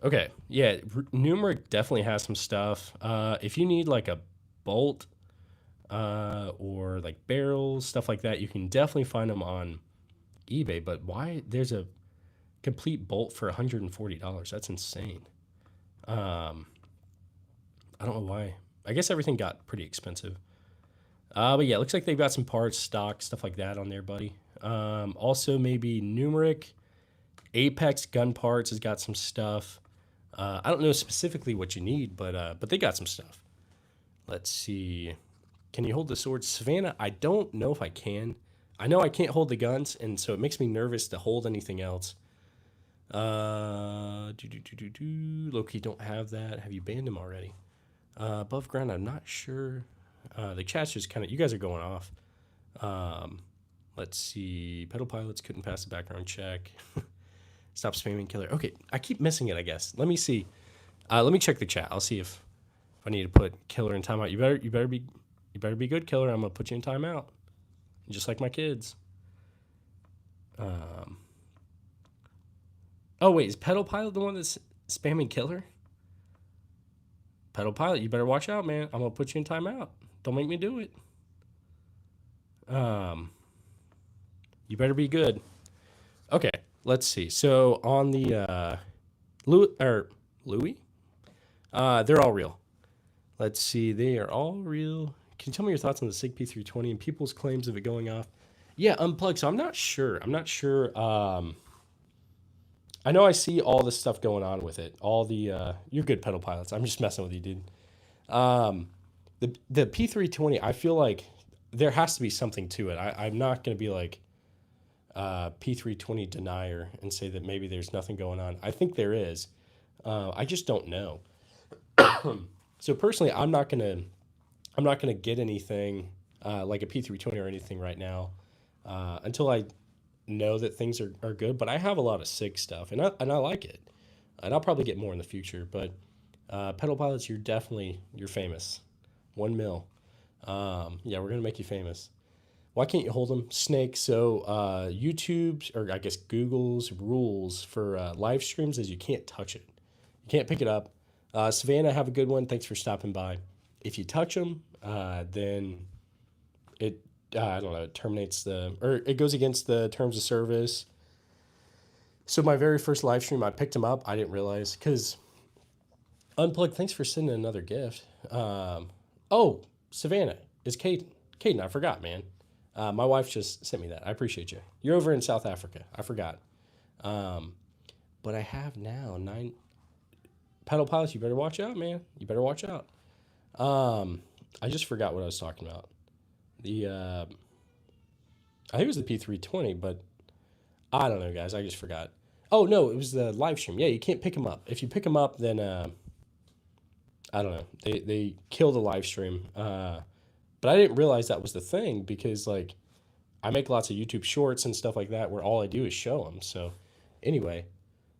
Okay, yeah, Numeric definitely has some stuff. If you need like a bolt or like barrels, stuff like that, you can definitely find them on eBay. But why? There's a complete bolt for $140. That's insane. I don't know why. I guess everything got pretty expensive. But yeah, it looks like they've got some parts, stock, stuff like that on there, buddy. Also, maybe Numeric. Apex Gun Parts has got some stuff. I don't know specifically what you need, but they got some stuff. Let's see. Can you hold the sword? Savannah, I don't know if I can. I know I can't hold the guns, and so it makes me nervous to hold anything else. Loki, don't have that. Have you banned him already? Above ground, I'm not sure. The chat's just kind of, you guys are going off. Let's see. Pedal pilots couldn't pass the background check. Stop spamming killer. Okay, I keep missing it, I guess. Let me see. Let me check the chat. I'll see if I need to put killer in timeout. You better be good, killer. I'm gonna put you in timeout. Just like my kids. Oh wait, is pedal pilot the one that's spamming killer? Pedal pilot, you better watch out, man. I'm gonna put you in timeout. Don't make me do it. You better be good. Okay, let's see. So on the Louis, they're all real. Let's see, they are all real. Can you tell me your thoughts on the Sig P320 and people's claims of it going off? Yeah, unplugged. So I'm not sure. I know I see all this stuff going on with it. All the you're good pedal pilots. I'm just messing with you, dude. The P320, I feel like there has to be something to it. I'm not going to be like P320 denier and say that maybe there's nothing going on. I think there is. I just don't know. So personally, I'm not gonna get anything like a P320 or anything right now until I know that things are good. But I have a lot of Sig stuff, and I like it, and I'll probably get more in the future. But pedal pilots, you're famous. 1 mil. Yeah, we're gonna make you famous. Why can't you hold them? Snake. So YouTube's, or I guess Google's rules for live streams is you can't touch it. You can't pick it up. Savannah, have a good one. Thanks for stopping by. If you touch them, then it, I don't know, it terminates or it goes against the terms of service. So my very first live stream, I picked them up. I didn't realize, because Unplugged, thanks for sending another gift. Oh, Savannah, is Caden. Caden, I forgot, man. My wife just sent me that. I appreciate you. You're over in South Africa. I forgot. But I have now 9 pedal pilots. You better watch out, man. You better watch out. I just forgot what I was talking about. I think it was the P320, but I don't know, guys. I just forgot. Oh, no, it was the live stream. Yeah, you can't pick them up. If you pick them up, then I don't know. They kill the live stream. But I didn't realize that was the thing, because like I make lots of YouTube shorts and stuff like that where all I do is show them. So anyway,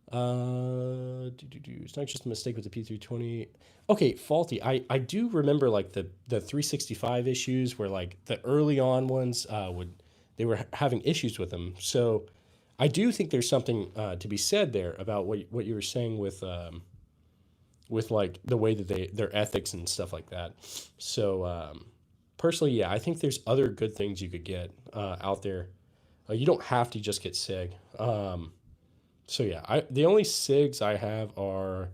it's not just a mistake with the P320. Okay, faulty. I do remember like the 365 issues where like the early on ones they were having issues with them. So I do think there's something to be said there about what you were saying with like the way that their ethics and stuff like that. So personally, yeah, I think there's other good things you could get out there. You don't have to just get Sig. So yeah, the only Sigs I have are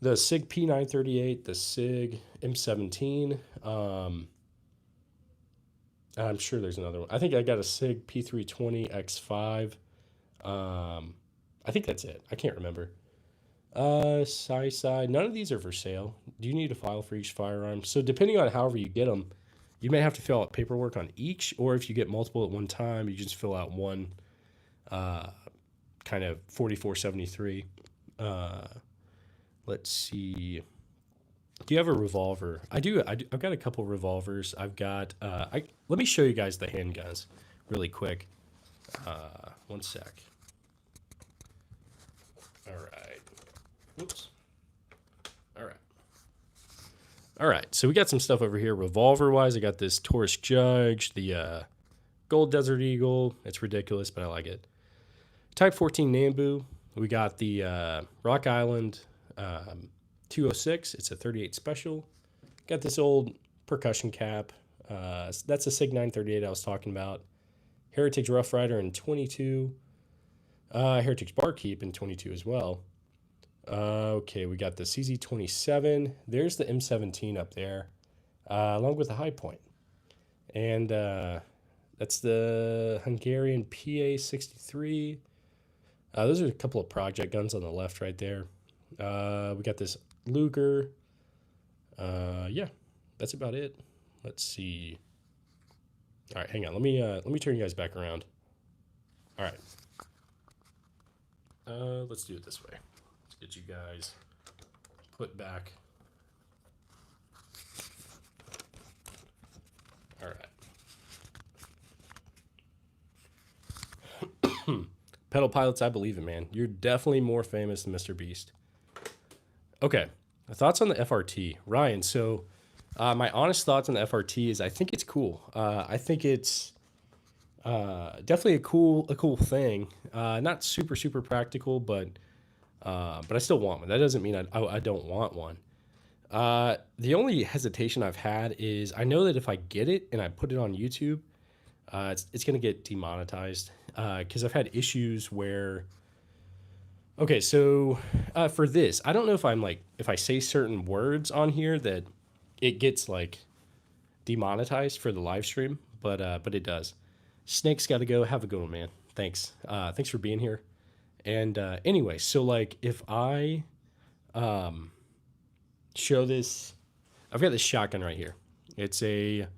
the Sig P938, the Sig M17. I'm sure there's another one. I think I got a Sig P320 X5. I think that's it. I can't remember. None of these are for sale. Do you need a file for each firearm? So depending on however you get them, you may have to fill out paperwork on each, or if you get multiple at one time, you just fill out one kind of 4473. Let's see. Do you have a revolver? I do. I've got a couple revolvers. I've got. Let me show you guys the handguns really quick. One sec. All right. Whoops. All right. So we got some stuff over here. Revolver-wise, I got this Taurus Judge, the Gold Desert Eagle. It's ridiculous, but I like it. Type 14 Nambu. We got the Rock Island 206. It's a 38 special. Got this old percussion cap. That's a Sig 938 I was talking about. Heritage Rough Rider in 22. Heritage Barkeep in 22 as well. Okay, we got the CZ27. There's the M17 up there, along with the High Point. And that's the Hungarian PA63. Those are a couple of project guns on the left right there. We got this Luger. Yeah, that's about it. Let's see. All right, hang on. Let me turn you guys back around. All right. Let's do it this way. Let's get you guys put back. Pedal Pilots, I believe it, man. You're definitely more famous than Mr. Beast. Okay, thoughts on the FRT, Ryan. So, my honest thoughts on the FRT is I think it's cool. I think it's definitely a cool thing. Not super practical, but I still want one. That doesn't mean I don't want one. The only hesitation I've had is I know that if I get it and I put it on YouTube, it's going to get demonetized because I've had issues where. Okay, so for this, I don't know if I'm like if I say certain words on here that it gets like demonetized for the live stream, but it does. Snake's got to go. Have a good one, man. Thanks. Thanks for being here. And anyway, so like if I show this, I've got this shotgun right here. It's a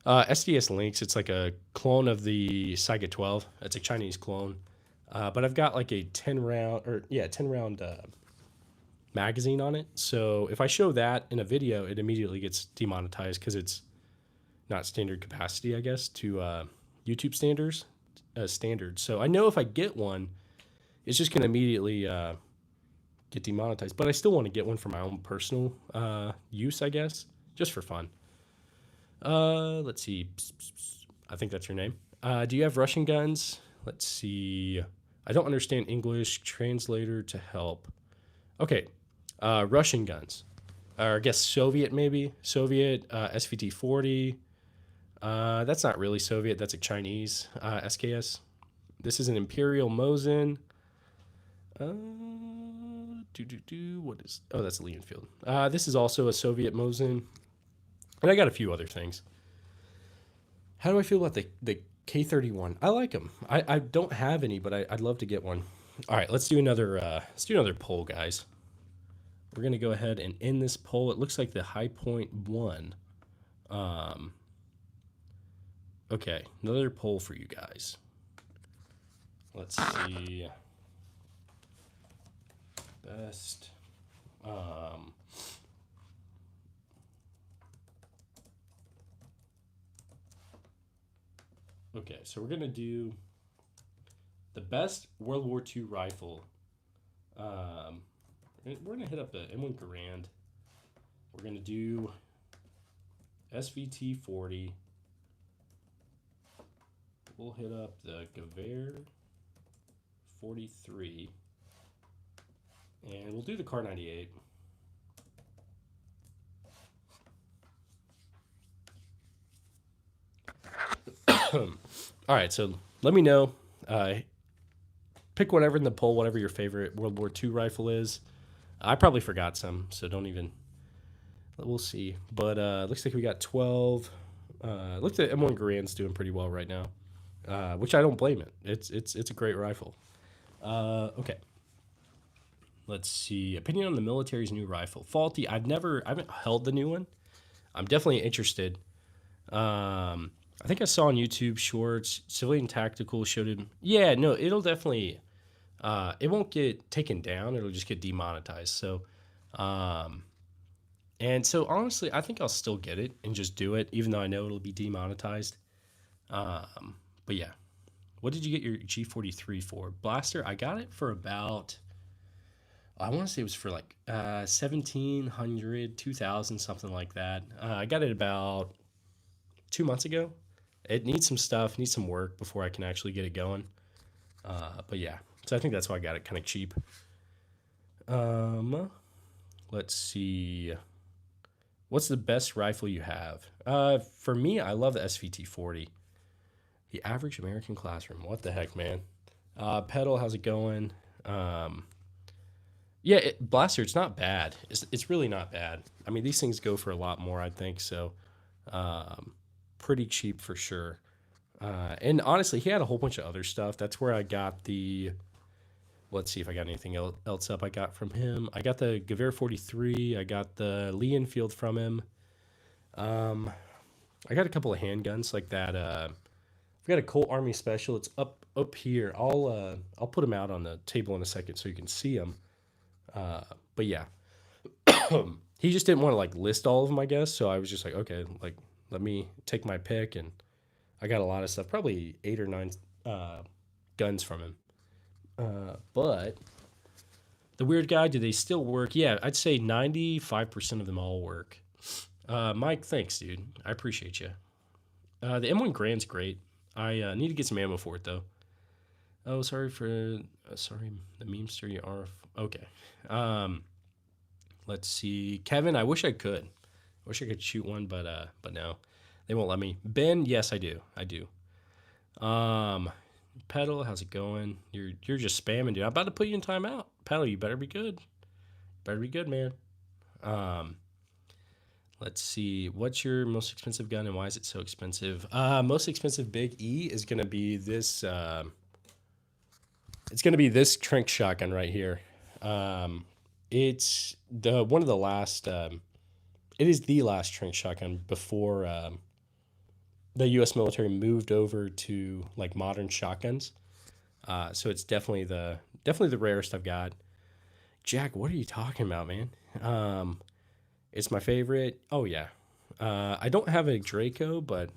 SDS Lynx. It's like a clone of the Saiga 12. It's a Chinese clone. But I've got like a 10 round magazine on it. So if I show that in a video, it immediately gets demonetized because it's not standard capacity, I guess, to YouTube standards. So I know if I get one, it's just going to immediately get demonetized. But I still want to get one for my own personal use, I guess, just for fun. Let's see. I think that's your name. Do you have Russian guns? Let's see. I don't understand English. Translator to help. Okay. Russian guns. Or I guess Soviet maybe. Soviet SVT-40. That's not really Soviet. That's a Chinese SKS. This is an Imperial Mosin. What is... Oh, that's a Leonfield. This is also a Soviet Mosin. And I got a few other things. How do I feel about the K31? I like them. I don't have any, but I'd love to get one. All right, let's do another poll, guys. We're gonna go ahead and end this poll. It looks like the high point won. Okay, another poll for you guys. Let's see. Best. Okay, so we're gonna do the best World War II rifle. We're gonna hit up the M1 Garand. We're gonna do SVT-40. We'll hit up the Gewehr 43, and we'll do the Car 98. All right, so let me know. Pick whatever in the poll, whatever your favorite World War II rifle is. I probably forgot some, so don't even. We'll see. But looks like we got 12. Looks like M1 Garand's doing pretty well right now, which I don't blame it. It's a great rifle. Okay. Let's see. Opinion on the military's new rifle. Faulty. I haven't held the new one. I'm definitely interested. I think I saw on YouTube Shorts, Civilian Tactical showed him. Yeah, no, it'll definitely, it won't get taken down. It'll just get demonetized. So, and so honestly, I think I'll still get it and just do it, even though I know it'll be demonetized. But yeah, what did you get your G43 for? Blaster, I got it for about, I want to say it was for like 1,700, 2,000, something like that. I got it about 2 months ago. It needs some stuff, needs some work before I can actually get it going. But yeah, so I think that's why I got it kind of cheap. Let's see. What's the best rifle you have? For me, I love the SVT-40. The average American classroom. What the heck, man? Pedal, how's it going? Yeah, Blaster, it's not bad. It's really not bad. I mean, these things go for a lot more, I think, so pretty cheap for sure. And honestly, he had a whole bunch of other stuff. That's where I got the... Let's see if I got anything else up I got from him. I got the Gewehr 43. I got the Leonfield from him. I got a couple of handguns like that. I've got a Colt Army Special. It's up here. I'll put them out on the table in a second so you can see them. But yeah, he just didn't want to like list all of them, I guess. So I was just like, okay, like let me take my pick, and I got a lot of stuff. Probably 8 or 9 guns from him. But the weird guy, do they still work? Yeah, I'd say 95% of them all work. Mike, thanks, dude. I appreciate you. The M1 Grand's great. I need to get some ammo for it though. Oh, sorry, the memester you are. Okay. Um, let's see, Kevin. I wish I could. I wish I could shoot one, but no, they won't let me. Ben, yes, I do. I do. Um, Pedal, how's it going? You're just spamming, dude. I'm about to put you in timeout. Pedal, you better be good. Better be good, man. Um, let's see. What's your most expensive gun and why is it so expensive? Most expensive Big E is gonna be this. It's gonna be this Trink shotgun right here. It's the one of the last. It is the last Trink shotgun before the U.S. military moved over to like modern shotguns. So it's definitely the rarest I've got. Jack, what are you talking about, man? It's my favorite. Oh yeah. I don't have a Draco, but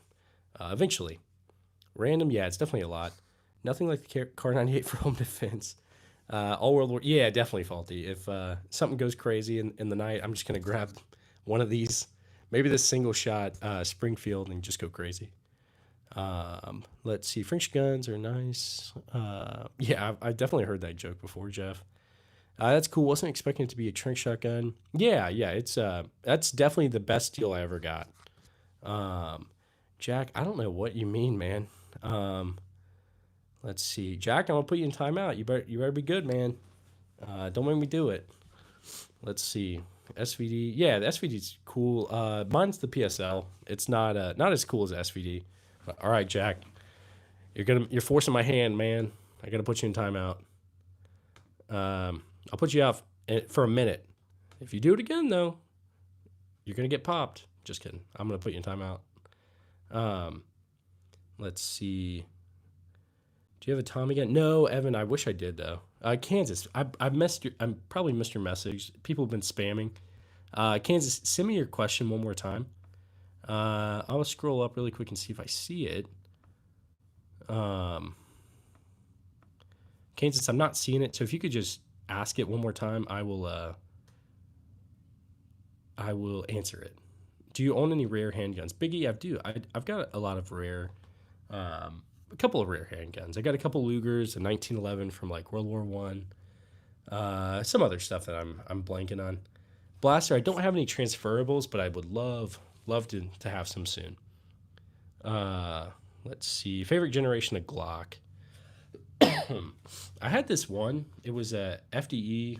eventually. Random, yeah, it's definitely a lot. Nothing like the Car 98 for home defense. All World War, yeah, definitely faulty. If something goes crazy in the night, I'm just gonna grab one of these, maybe this single shot Springfield, and just go crazy. Let's see, French guns are nice. Yeah, I've definitely heard that joke before, Jeff. That's cool. Wasn't expecting it to be a Trink shotgun. Yeah, yeah, it's that's definitely the best deal I ever got. Um, Jack, I don't know what you mean, man. Um, let's see, Jack, I'm gonna put you in timeout. You better be good, man. Don't make me do it. Let's see. SVD, yeah, the SVD's cool. Mine's the PSL. It's not as cool as SVD. But, all right, Jack, you're forcing my hand, man. I gotta put you in timeout. I'll put you out for a minute. If you do it again, though, you're gonna get popped. Just kidding. I'm gonna put you in timeout. Um, let's see. Do you have a Tom again? No, Evan. I wish I did though. Kansas. I missed your. I probably missed your message. People have been spamming. Kansas, send me your question one more time. I'll scroll up really quick and see if I see it. Um, Kansas, I'm not seeing it. So if you could just ask it one more time, I will. I will answer it. Do you own any rare handguns? Biggie, I do. I've got a lot of rare. A couple of rare handguns. I got a couple Lugers, a 1911 from like World War One. Some other stuff that I'm blanking on. Blaster. I don't have any transferables, but I would love to have some soon. Let's see. Favorite generation of Glock. I had this one. It was a FDE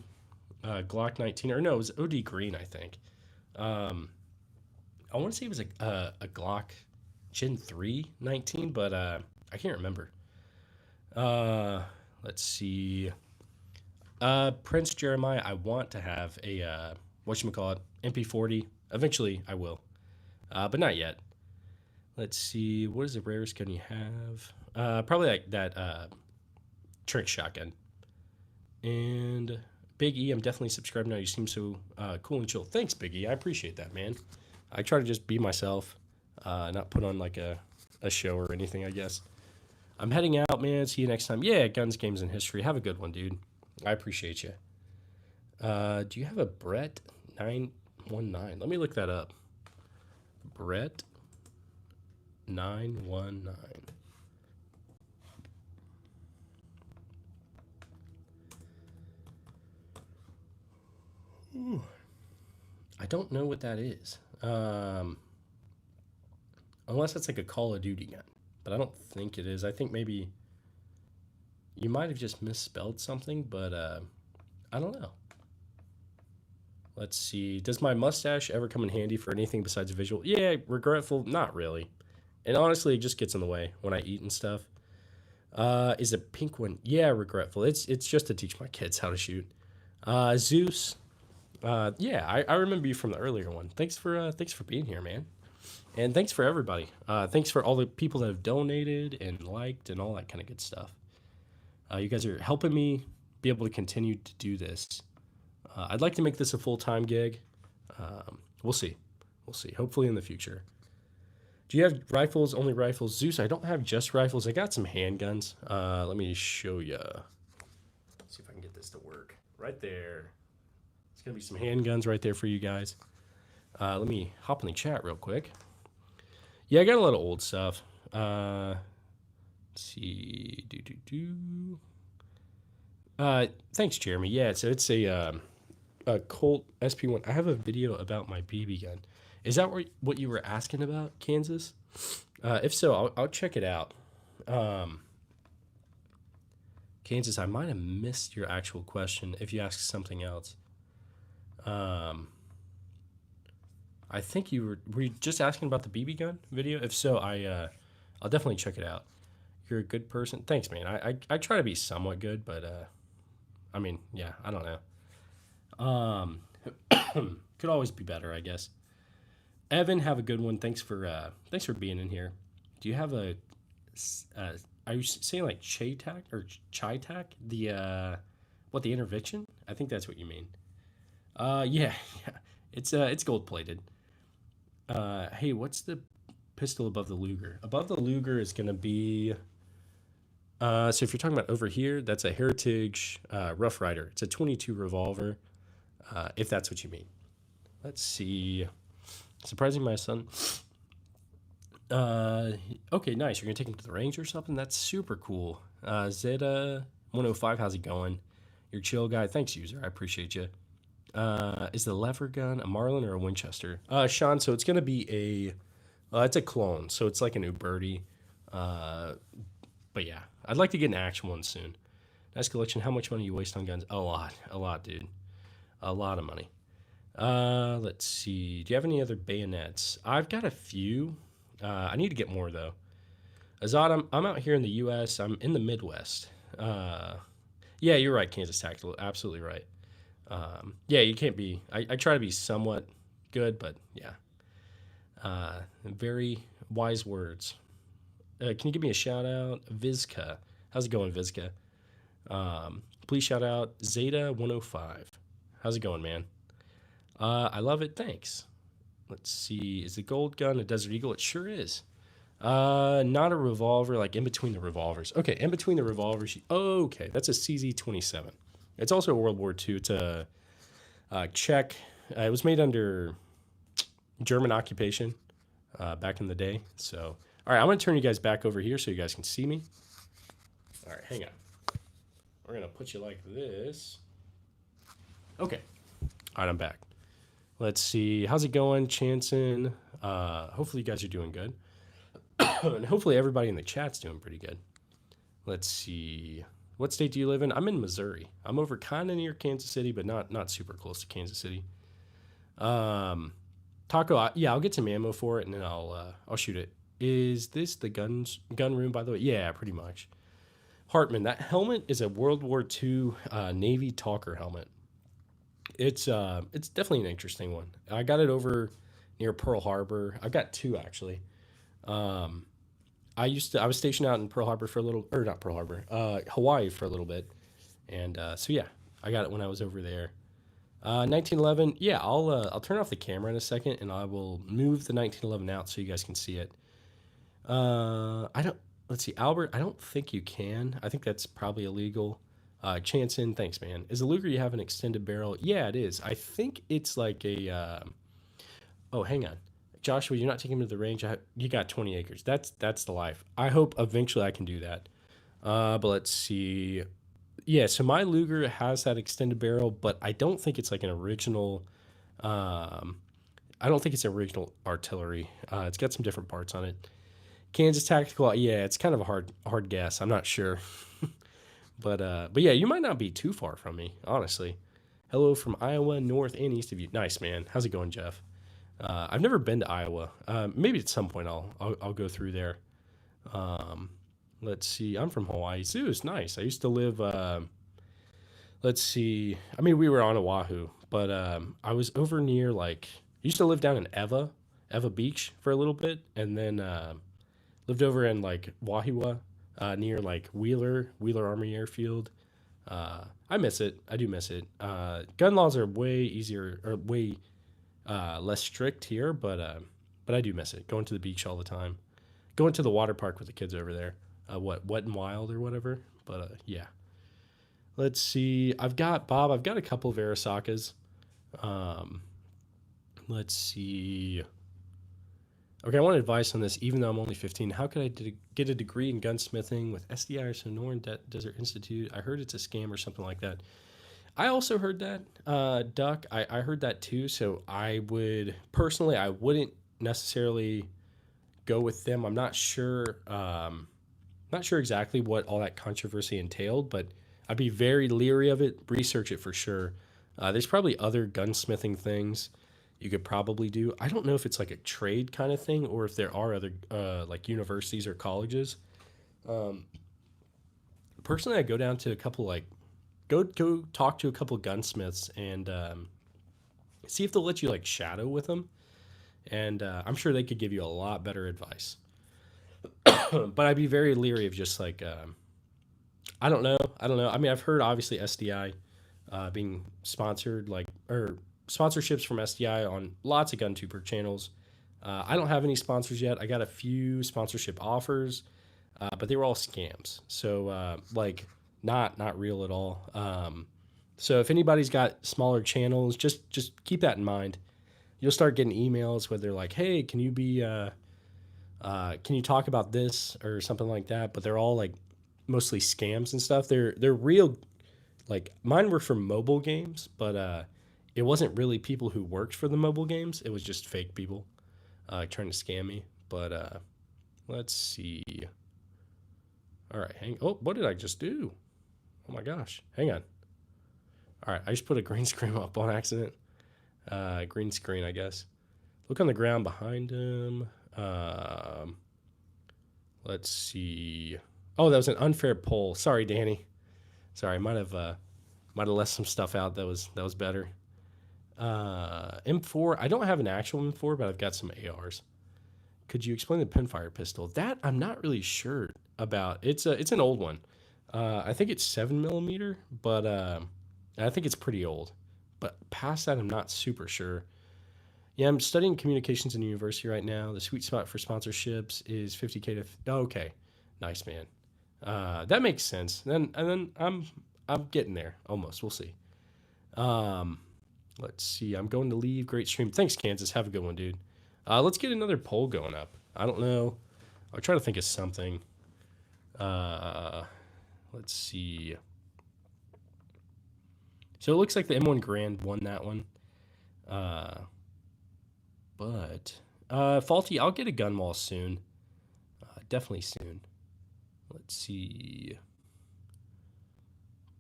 Glock 19, or no, it was OD Green, I think. I want to say it was a Glock Gen 3 19, but I can't remember. Uh, let's see. Prince Jeremiah, I want to have a whatchamacallit, MP40. Eventually, I will, but not yet. Let's see. What is the rarest gun you have? Probably like that trick shotgun. And Big E, I'm definitely subscribed now. You seem so cool and chill. Thanks, Big E. I appreciate that, man. I try to just be myself, not put on like a show or anything, I guess. I'm heading out, man. See you next time. Yeah, Guns, Games, and History. Have a good one, dude. I appreciate you. Do you have a Brett 919? Let me look that up. Brett 919. Ooh. I don't know what that is. Unless it's like a Call of Duty gun. But I don't think it is. I think maybe you might have just misspelled something, but I don't know. Let's see. Does my mustache ever come in handy for anything besides visual? Yeah, regretful. Not really. And honestly, it just gets in the way when I eat and stuff. Is a pink one? Yeah, regretful. It's just to teach my kids how to shoot. Zeus. Yeah, I remember you from the earlier one. Thanks for being here, man. And thanks for everybody. Thanks for all the people that have donated and liked and all that kind of good stuff. You guys are helping me be able to continue to do this. I'd like to make this a full-time gig. We'll see. We'll see. Hopefully in the future. Do you have rifles? Only rifles? Zeus, I don't have just rifles. I got some handguns. Let me show you. See if I can get this to work. Right there. It's going to be some handguns right there for you guys. Let me hop in the chat real quick. Yeah, I got a lot of old stuff. Let's see. Thanks, Jeremy. Yeah, so it's a Colt SP1. I have a video about my BB gun. Is that what you were asking about, Kansas? If so, I'll check it out. Kansas, I might have missed your actual question if you asked something else. I think were you just asking about the BB gun video? If so, I'll definitely check it out. You're a good person. Thanks, man. I try to be somewhat good, but I mean, yeah, I don't know. Could always be better, I guess. Evan, have a good one. Thanks for being in here. Do you have are you saying like Chai-Tak or Chai-Tak? The intervention? I think that's what you mean. Yeah. It's gold plated. Hey, what's the pistol above the Luger? Above the Luger is gonna be so if you're talking about over here, that's a Heritage Rough Rider. It's a 22 revolver, if that's what you mean. Let's see. Surprising my son. Okay, nice. You're gonna take him to the range or something? That's super cool. Zeta 105, how's it going? You're a chill guy. Thanks, user. I appreciate you. Is the lever gun a Marlin or a Winchester? Sean, so it's gonna be it's a clone, so it's like an Uberti. But yeah, I'd like to get an actual one soon. Nice collection. How much money you waste on guns? A lot, dude. A lot of money. Let's see. Do you have any other bayonets? I've got a few. I need to get more though. Azad, I'm out here in the U.S. I'm in the Midwest. Yeah, you're right, Kansas Tactical. Absolutely right. Yeah, you can't be. I try to be somewhat good, but yeah. Very wise words. Can you give me a shout out? Vizca. How's it going, Vizca? Please shout out Zeta 105. How's it going, man? I love it. Thanks. Let's see. Is the gold gun a Desert Eagle? It sure is. Not a revolver, like in between the revolvers. Okay, in between the revolvers. Okay, that's a CZ-27. It's also a World War II. It's a Czech. It was made under German occupation back in the day. So, all right, I'm going to turn you guys back over here so you guys can see me. All right, hang on. We're going to put you like this. Okay. All right, I'm back. Let's see. How's it going, Chanson? Hopefully you guys are doing good. And hopefully everybody in the chat's doing pretty good. Let's see. What state do you live in? I'm in Missouri. I'm over kind of near Kansas City, but not super close to Kansas City. Taco, yeah, I'll get some ammo for it, and then I'll shoot it. Is this the gun room, by the way? Yeah, pretty much. Hartman, that helmet is a World War II Navy Talker helmet. It's definitely an interesting one. I got it over near Pearl Harbor. I've got two actually. I was stationed out in Pearl Harbor for a little, or not Pearl Harbor, Hawaii for a little bit, and so yeah, I got it when I was over there. 1911. Yeah, I'll turn off the camera in a second, and I will move the 1911 out so you guys can see it. Let's see, Albert. I don't think you can. I think that's probably illegal. Chanson, thanks, man. Is the Luger you have an extended barrel? Yeah, it is. I think it's like a. Oh, hang on, Joshua. You're not taking him to the range. You got 20 acres. That's the life. I hope eventually I can do that. But let's see. Yeah, so my Luger has that extended barrel, but I don't think it's like an original. I don't think it's original artillery. It's got some different parts on it. Kansas Tactical. Yeah, it's kind of a hard guess. I'm not sure. But yeah, you might not be too far from me, honestly. Hello from Iowa, north and east of you. Nice, man. How's it going, Jeff? I've never been to Iowa. Maybe at some point I'll go through there. Let's see. I'm from Hawaii. Zeus, nice. I used to live. Let's see. I mean, we were on Oahu, but I was over near I used to live down in Eva Beach for a little bit, and then lived over in Wahiwa. Near Wheeler Army Airfield. I miss it. I do miss it. Gun laws are way easier or way less strict here, but But I do miss it. Going to the beach all the time. Going to the water park with the kids over there. Wet and Wild or whatever. But yeah. Let's see. I've got a couple of Arasakas. Um, let's see. Okay, I want advice on this. Even though I'm only 15, how could I get a degree in gunsmithing with SDI or Sonoran Desert Institute? I heard it's a scam or something like that. I also heard that, Duck. I heard that too. So I wouldn't necessarily go with them. I'm not sure. Not sure exactly what all that controversy entailed, but I'd be very leery of it. Research it for sure. There's probably other gunsmithing things you could probably do. I don't know if it's like a trade kind of thing or if there are other like universities or colleges. Personally, I go down to a couple like go talk to a couple gunsmiths and see if they'll let you like shadow with them, and I'm sure they could give you a lot better advice. But I'd be very leery of just like I don't know. I don't know. I mean, I've heard obviously SDI being sponsored, like or sponsorships from SDI on lots of GunTuber channels. I don't have any sponsors yet. I got a few sponsorship offers, but they were all scams. So like not real at all. So if anybody's got smaller channels, just keep that in mind. You'll start getting emails where they're like, "Hey, can you talk about this or something like that?" But they're all like mostly scams and stuff. They're real. Like mine were for mobile games, but it wasn't really people who worked for the mobile games. It was just fake people trying to scam me. But let's see. All right, Oh, what did I just do? Oh my gosh, hang on. All right, I just put a green screen up on accident. Green screen, I guess. Look on the ground behind him. Let's see. Oh, that was an unfair poll. Sorry, Danny. Sorry, might have left some stuff out that was better. M4. I don't have an actual M4, but I've got some ARs. Could you explain the pinfire pistol? That I'm not really sure about. It's an old one. I think it's 7mm, but I think it's pretty old. But past that, I'm not super sure. Yeah, I'm studying communications in university right now. The sweet spot for sponsorships is 50K to. Oh, okay, nice, man. That makes sense. And then I'm getting there almost. We'll see. Let's see. I'm going to leave. Great stream. Thanks, Kansas. Have a good one, dude. Let's get another poll going up. I don't know. I'll try to think of something. Let's see. So it looks like the M1 Grand won that one. But Faulty, I'll get a gun wall soon. Definitely soon. Let's see.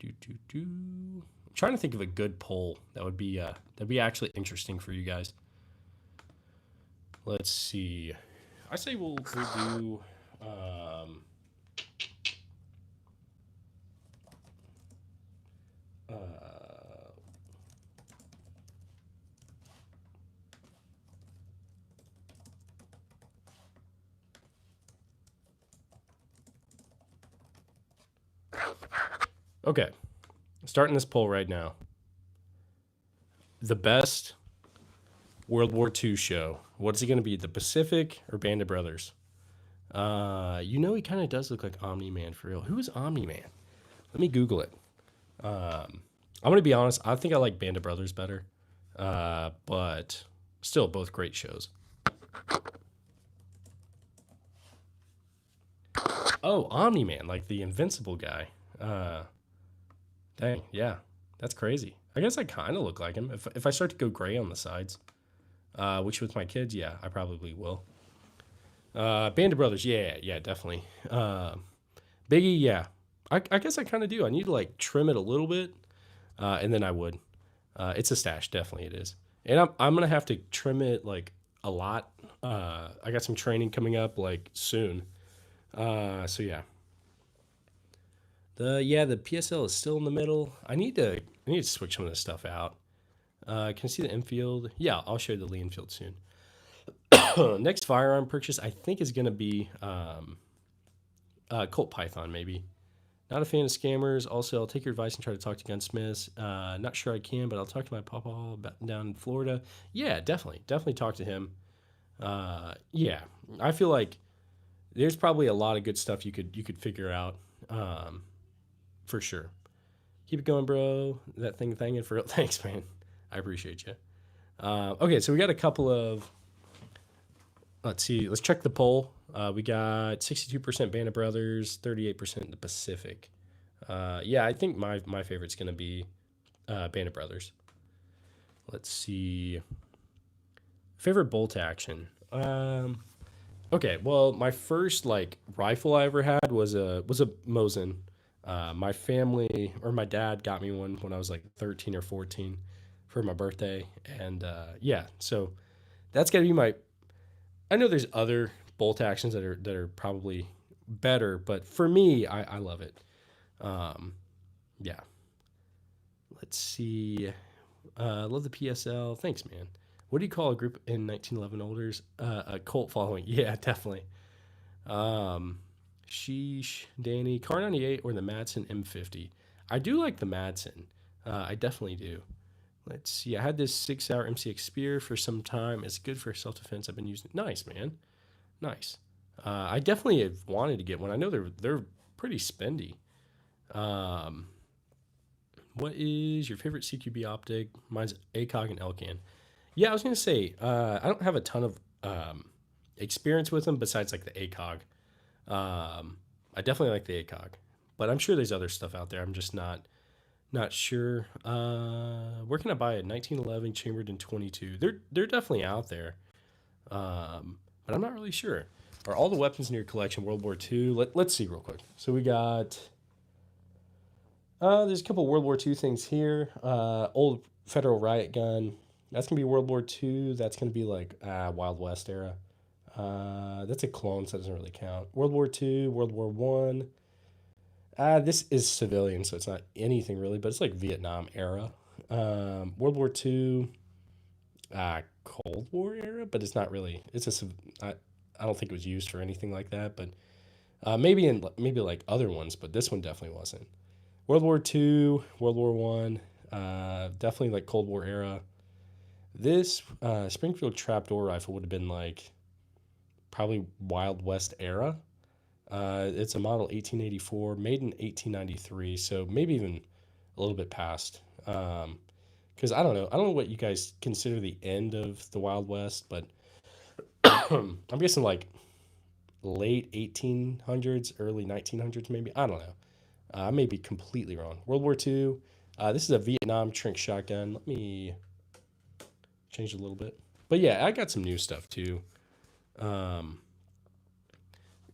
I'm trying to think of a good poll that'd be actually interesting for you guys. Let's see. I say we'll do. Okay, starting this poll right now. The best World War II show. What's it going to be? The Pacific or Band of Brothers? He kind of does look like Omni-Man for real. Who is Omni-Man? Let me Google it. I'm going to be honest. I think I like Band of Brothers better. But still both great shows. Oh, Omni-Man, like the invincible guy. Dang, yeah, that's crazy. I guess I kind of look like him. If I start to go gray on the sides, which with my kids, yeah, I probably will. Band of Brothers, yeah, definitely. Biggie, yeah. I guess I kind of do. I need to like trim it a little bit, and then I would. It's a stash, definitely it is. And I'm gonna have to trim it like a lot. I got some training coming up like soon. So yeah. The PSL is still in the middle. I need to switch some of this stuff out. Can I see the Enfield? Yeah, I'll show you the Lee Enfield soon. Next firearm purchase, I think, is going to be Colt Python, maybe. Not a fan of scammers. Also, I'll take your advice and try to talk to gunsmiths. Not sure I can, but I'll talk to my papa down in Florida. Yeah, definitely talk to him. Yeah, I feel like there's probably a lot of good stuff you could figure out, for sure. Keep it going, bro. That thing thangin' for real. Thanks, man. I appreciate you. Okay, so we got a couple of. Let's see. Let's check the poll. We got 62% Band of Brothers, 38% the Pacific. Yeah, I think my favorite's gonna be Band of Brothers. Let's see. Favorite bolt action. Okay, well, my first like rifle I ever had was a Mosin. My family or my dad got me one when I was like 13 or 14 for my birthday, and yeah, so that's gonna be my. I know there's other bolt actions that are probably better, but for me, I love it. Um, yeah, let's see. Love the PSL. Thanks, man. What do you call a group in 1911 olders? A cult following. Yeah, definitely. Um, Sheesh, Danny, Car 98 or the Madsen M50. I do like the Madsen. I definitely do. Let's see. I had this 6-hour MCX Spear for some time. It's good for self defense. I've been using it. Nice, man. Nice. I definitely have wanted to get one. I know they're pretty spendy. Um, what is your favorite CQB optic? Mine's ACOG and Elcan. Yeah, I was gonna say I don't have a ton of experience with them besides like the ACOG. I definitely like the ACOG, but I'm sure there's other stuff out there. I'm just not sure. Where can I buy it? 1911 chambered in 22. They're definitely out there, but I'm not really sure. Are all the weapons in your collection World War II? Let's see real quick. So we got there's a couple World War II things here. Old Federal riot gun. That's gonna be World War II. That's gonna be like Wild West era. That's a clone, so it doesn't really count. World War II, World War One. This is civilian, so it's not anything really, but it's like Vietnam era. World War II, Cold War era, but it's not really. I don't think it was used for anything like that, but maybe like other ones, but this one definitely wasn't. World War II, World War One, definitely like Cold War era. This Springfield trapdoor rifle would have been like probably Wild West era. It's a model 1884, made in 1893, so maybe even a little bit past. Because I don't know what you guys consider the end of the Wild West, but I'm guessing like late 1800s, early 1900s, maybe. I don't know. I may be completely wrong. World War II. This is a Vietnam Trink shotgun. Let me change it a little bit. But yeah, I got some new stuff too. Um,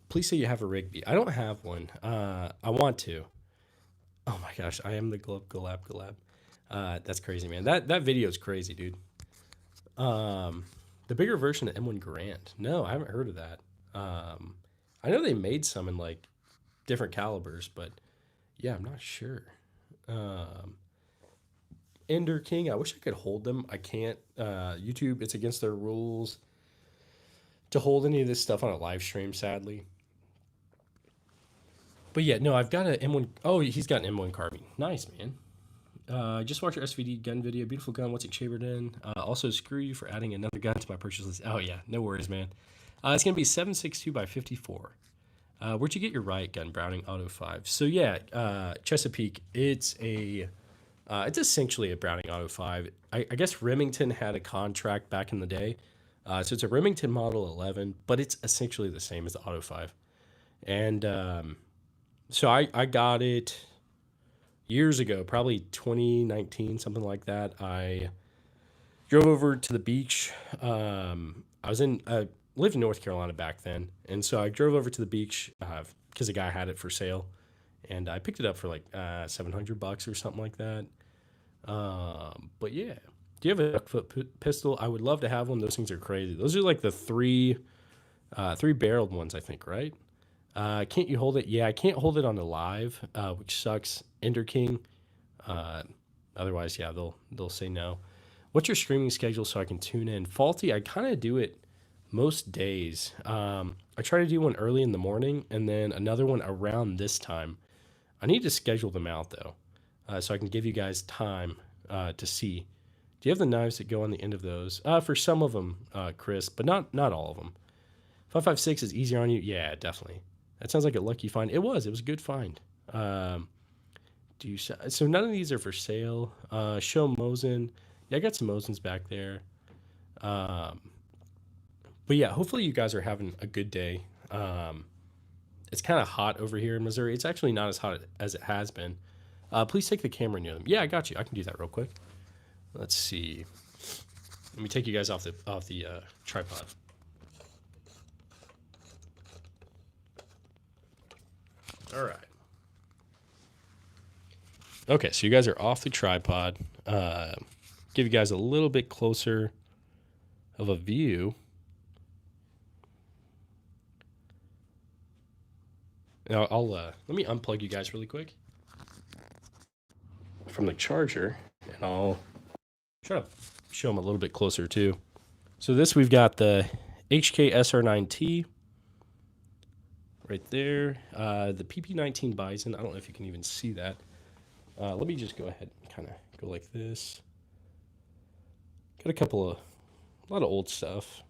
Please say you have a Rigby. I don't have one. I want to. Oh my gosh, I am the Glab. That's crazy, man. That video is crazy, dude. The bigger version of M1 Garand. No, I haven't heard of that. I know they made some in like different calibers, but yeah, I'm not sure. Um, Ender King. I wish I could hold them. I can't. YouTube, it's against their rules to hold any of this stuff on a live stream, sadly. But yeah, no, I've got an M1. Oh, he's got an M1 carbine. Nice, man. Just watch your SVD gun video. Beautiful gun. What's it chambered in? Also, screw you for adding another gun to my purchase list. Oh yeah, no worries, man. It's gonna be 7.62 by 54. Where'd you get your riot gun, Browning Auto 5? So yeah, Chesapeake. It's essentially a Browning Auto 5. I guess Remington had a contract back in the day, so it's a Remington Model 11, but it's essentially the same as the Auto 5. And so I got it years ago, probably 2019, something like that. I drove over to the beach. I lived in North Carolina back then, and so I drove over to the beach because a guy had it for sale, and I picked it up for like $700 or something like that. But yeah, do you have a duck foot pistol? I would love to have one. Those things are crazy. Those are like the three barreled ones, I think, right? Can't you hold it? Yeah, I can't hold it on the live, which sucks. Ender King. Uh, Otherwise, yeah, they'll say no. What's your streaming schedule so I can tune in? Faulty, I kind of do it most days. I try to do one early in the morning and then another one around this time. I need to schedule them out though, so I can give you guys time to see, Do you have the knives that go on the end of those? For some of them, Chris, but not all of them. 5.56 is easier on you. Yeah, definitely. That sounds like a lucky find. It was a good find. So none of these are for sale. Show Mosin. Yeah, I got some Mosins back there. But yeah, hopefully you guys are having a good day. It's kind of hot over here in Missouri. It's actually not as hot as it has been. Please take the camera near them. Yeah, I got you. I can do that real quick. Let's see. Let me take you guys off the tripod. All right. Okay, so you guys are off the tripod. Give you guys a little bit closer of a view. Now let me unplug you guys really quick from the charger, and I'll try to show them a little bit closer too. So we've got the HK SR9T right there. The PP19 Bison. I don't know if you can even see that. Let me just go ahead and kind of go like this. Got a lot of old stuff.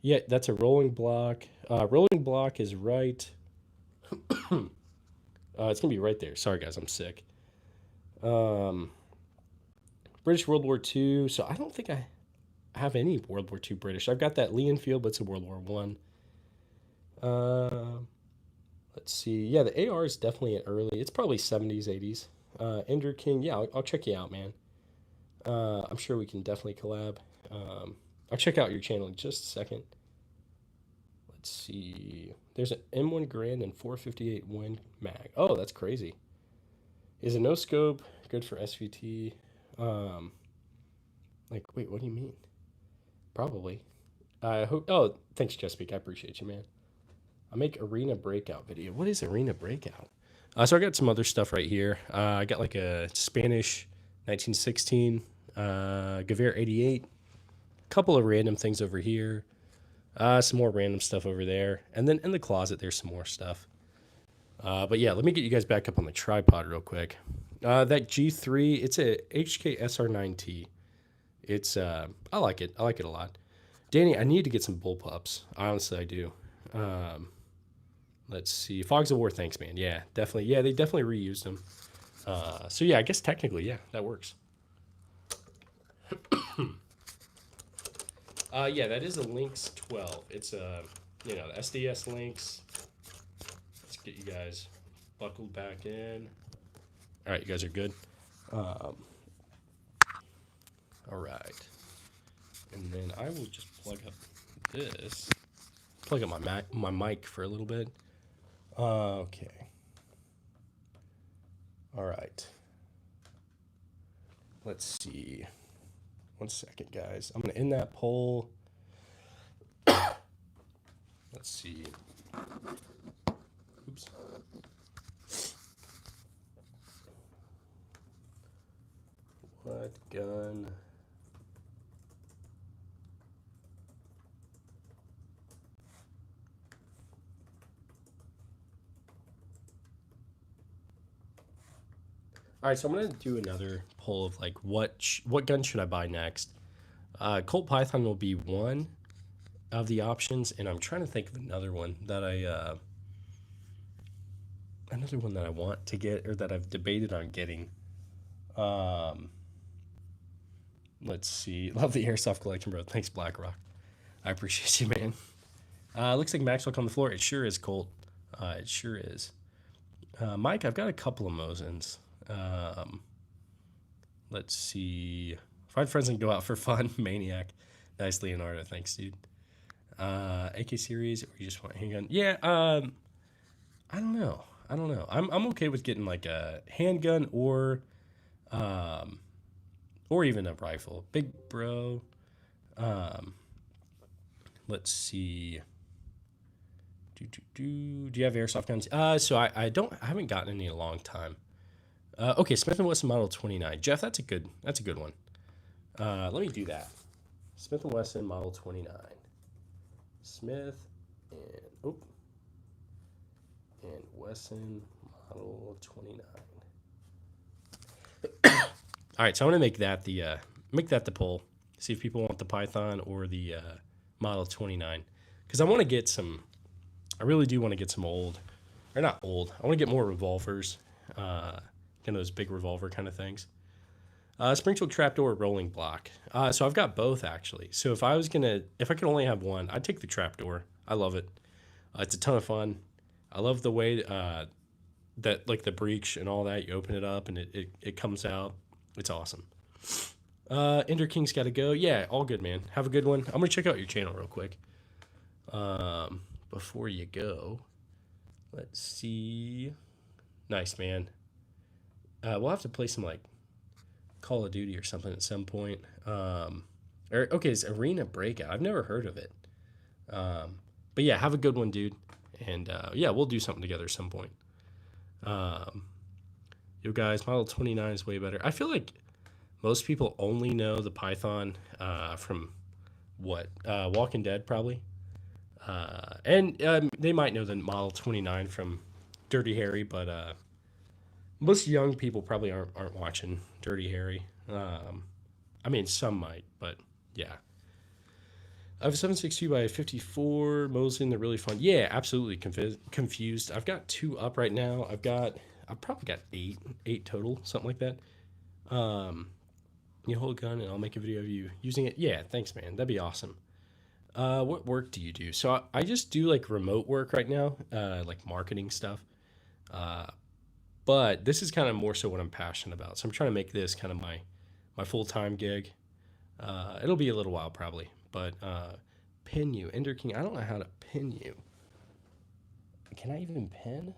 Yeah, that's a rolling block. Rolling block is right. It's gonna be right there. Sorry guys, I'm sick. British World War II. So I don't think I have any World War II British. I've got that Lee Enfield, but it's a World War One. Let's see. Yeah, the AR is definitely an early. It's probably 70s, 80s. Ender King. Yeah, I'll check you out, man. I'm sure we can definitely collab. I'll check out your channel in just a second. Let's see. There's an M1 Grand and 458 Win mag. Oh, that's crazy. Is a no scope good for SVT? Wait, what do you mean? Probably. I hope. Oh, thanks, Chesapeake. I appreciate you, man. I make arena breakout video. What is arena breakout? So I got some other stuff right here. I got like a Spanish 1916, Gewehr 88, a couple of random things over here, some more random stuff over there, and then in the closet there's some more stuff. But yeah, let me get you guys back up on the tripod real quick. That G3, it's a HK SR9T. It's I like it. I like it a lot. Danny, I need to get some bullpups. Honestly, I do. Let's see. Fogs of War, thanks, man. Yeah, definitely. Yeah, they definitely reused them. So yeah, I guess technically, yeah, that works. Yeah, that is a Lynx 12. It's the SDS Lynx. Let's get you guys buckled back in. All right, you guys are good. All right, and then I will just plug up this. Plug up my mic for a little bit. Okay. All right. Let's see. 1 second, guys. I'm going to end that poll. Let's see. Oops. What gun? All right, so I'm gonna do another poll of like what gun should I buy next. Colt Python will be one of the options, and I'm trying to think of another one that I want to get or that I've debated on getting. Let's see. Love the airsoft collection, bro. Thanks, BlackRock. I appreciate you, man. Looks like Maxwell on the floor. It sure is, Colt. It sure is. Mike, I've got a couple of Mosins. Let's see. Find friends and go out for fun. Maniac. Nice, Leonardo. Thanks, dude. AK series, or you just want handgun? Yeah. I don't know. I'm okay with getting like a handgun or even a rifle. Big bro. Let's see. Do you have airsoft guns? So I haven't gotten any in a long time. Okay, Smith & Wesson Model 29. Jeff, that's a good one. Let me do that. Smith & Wesson Model 29. Smith and Wesson Model 29. All right, so I'm gonna make that the poll. See if people want the Python or the Model 29, because I want to get some. I really do want to get some old, or not old. I want to get more revolvers, those big revolver kind of things. Springfield trapdoor, rolling block. So I've got both actually. So if I could only have one, I'd take the trapdoor. I love it. It's a ton of fun. I love the way that like the breech and all that. You open it up and it comes out. It's awesome. Ender King's got to go. Yeah, all good, man. Have a good one. I'm gonna check out your channel real quick. Before you go, let's see. Nice, man. We'll have to play some like Call of Duty or something at some point. Okay, it's Arena Breakout. I've never heard of it. But yeah, have a good one, dude. And yeah, we'll do something together at some point. You guys, Model 29 is way better. I feel like most people only know the Python from Walking Dead, probably. And they might know the Model 29 from Dirty Harry, but most young people probably aren't watching Dirty Harry. I mean, some might, but yeah. I have a 7.62 by 54 Mosin. They're really fun. Yeah, absolutely confused. I've got 2 up right now. I've probably got 8 total, something like that. You hold a gun and I'll make a video of you using it. Yeah, thanks, man. That'd be awesome. What work do you do? So I just do like remote work right now, like marketing stuff. But this is kind of more so what I'm passionate about. So I'm trying to make this kind of my full-time gig. It'll be a little while probably, but pin you, Ender King. I don't know how to pin you. Can I even pin?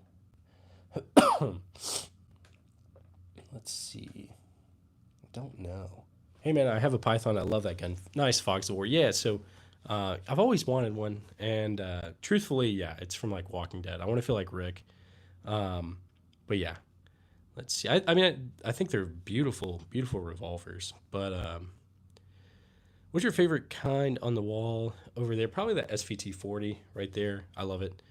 Let's see. I don't know. Hey man, I have a Python. I love that gun. Nice, Fox of War. Yeah, so I've always wanted one, and truthfully, yeah, it's from like Walking Dead. I want to feel like Rick. But yeah, let's see. I mean, I think they're beautiful, beautiful revolvers. But what's your favorite kind on the wall over there? Probably that SVT-40 right there. I love it.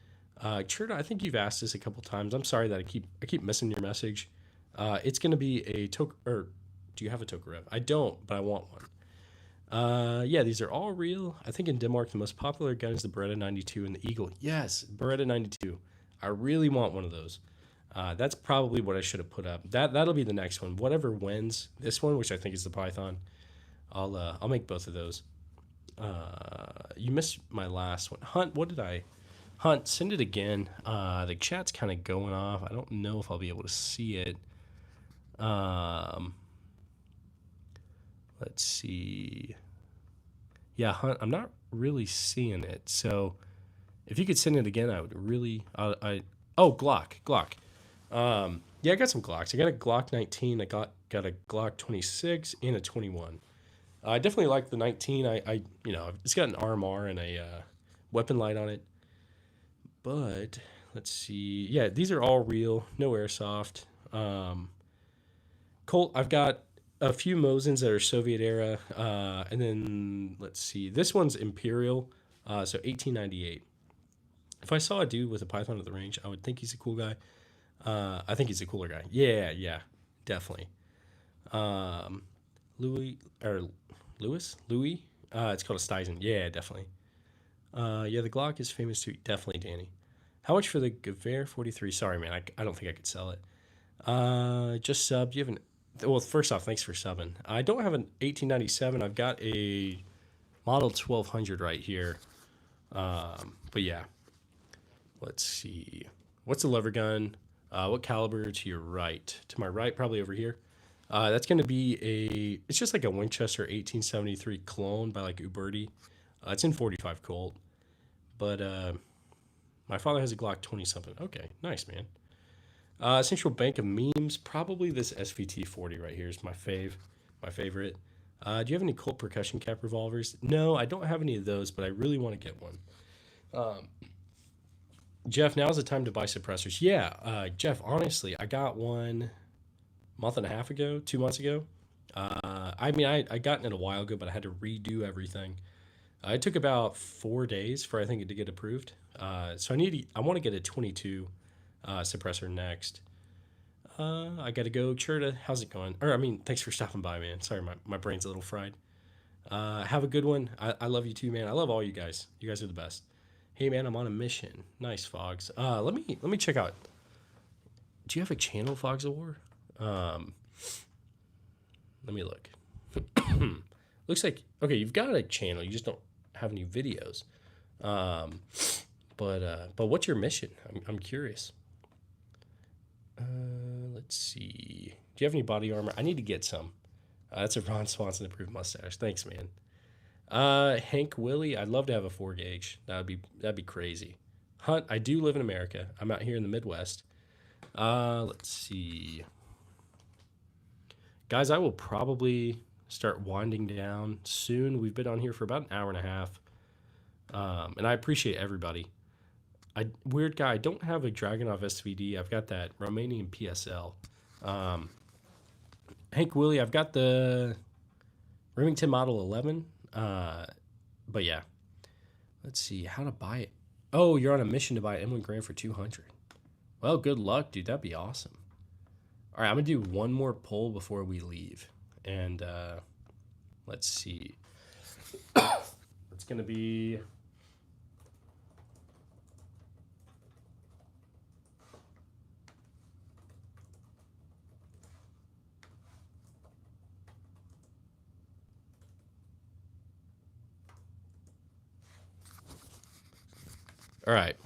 Cherda, I think you've asked this a couple times. I'm sorry that I keep missing your message. It's gonna be a or do you have a Tokarev? I don't, but I want one. Yeah, these are all real. I think in Denmark the most popular gun is the Beretta 92 and the Eagle. Yes, Beretta 92. I really want one of those. That's probably what I should have put up. That'll be the next one. Whatever wins this one, which I think is the Python, I'll make both of those. You missed my last one. Hunt, what did I? Hunt, send it again. The chat's kind of going off. I don't know if I'll be able to see it. Let's see. Yeah, Hunt, I'm not really seeing it. So if you could send it again, I would really. Oh, Glock. Yeah, I got some Glocks. I got a Glock 19. I got a Glock 26 and a 21. I definitely like the 19. I it's got an RMR and a weapon light on it. But let's see. Yeah, these are all real. No airsoft. Colt. I've got a few Mosins that are Soviet era, and then let's see. This one's Imperial, so 1898. If I saw a dude with a Python at the range, I would think he's a cool guy. I think he's a cooler guy. Yeah, definitely. Louis. It's called a Stizen. Yeah, definitely. Yeah, the Glock is famous too. Definitely, Danny. How much for the Gewehr 43? Sorry, man. I don't think I could sell it. Just subbed. You haven't. Well, first off, thanks for subbing. I don't have an 1897. I've got a model 1200 right here. But yeah. Let's see. What's the lever gun? What caliber to your right? To my right, probably over here. That's going to be it's just like a Winchester 1873 clone by like Uberti. It's in 45 Colt. But my father has a Glock 20-something. Okay, nice, man. Central Bank of Memes. Probably this SVT-40 right here is my favorite. Do you have any Colt percussion cap revolvers? No, I don't have any of those, but I really want to get one. Jeff, now's the time to buy suppressors. Yeah, Jeff, honestly, I got one month and a half ago, 2 months ago. I mean, I got it a while ago, but I had to redo everything. It took about 4 days for I think it to get approved. So I want to get a 22 suppressor next. I gotta go. Cherta, how's it going? Or I mean, thanks for stopping by, man. Sorry, my brain's a little fried. Have a good one. I love you too, man. I love all you guys. You guys are the best. Hey, man, I'm on a mission. Nice, Fogs. Let me check out. Do you have a channel, Fogs of War? Um, Let me look. Looks like okay. You've got a channel. You just don't have any videos. Um, but what's your mission? I'm curious. Let's see. Do you have any body armor? I need to get some. That's a Ron Swanson approved mustache. Thanks, man. Hank Willie, I'd love to have a 4 gauge. That'd be crazy. Hunt, I do live in America. I'm out here in the Midwest. Let's see. Guys, I will probably start winding down soon. We've been on here for about an hour and a half. And I appreciate everybody. Weird guy, I don't have a Dragunov SVD. I've got that Romanian PSL. Hank Willie, I've got the Remington Model 11. But yeah, let's see how to buy it. Oh, you're on a mission to buy an M1 Garand for 200. Well, good luck, dude. That'd be awesome. All right, I'm gonna do one more poll before we leave, and let's see. It's gonna be. All right.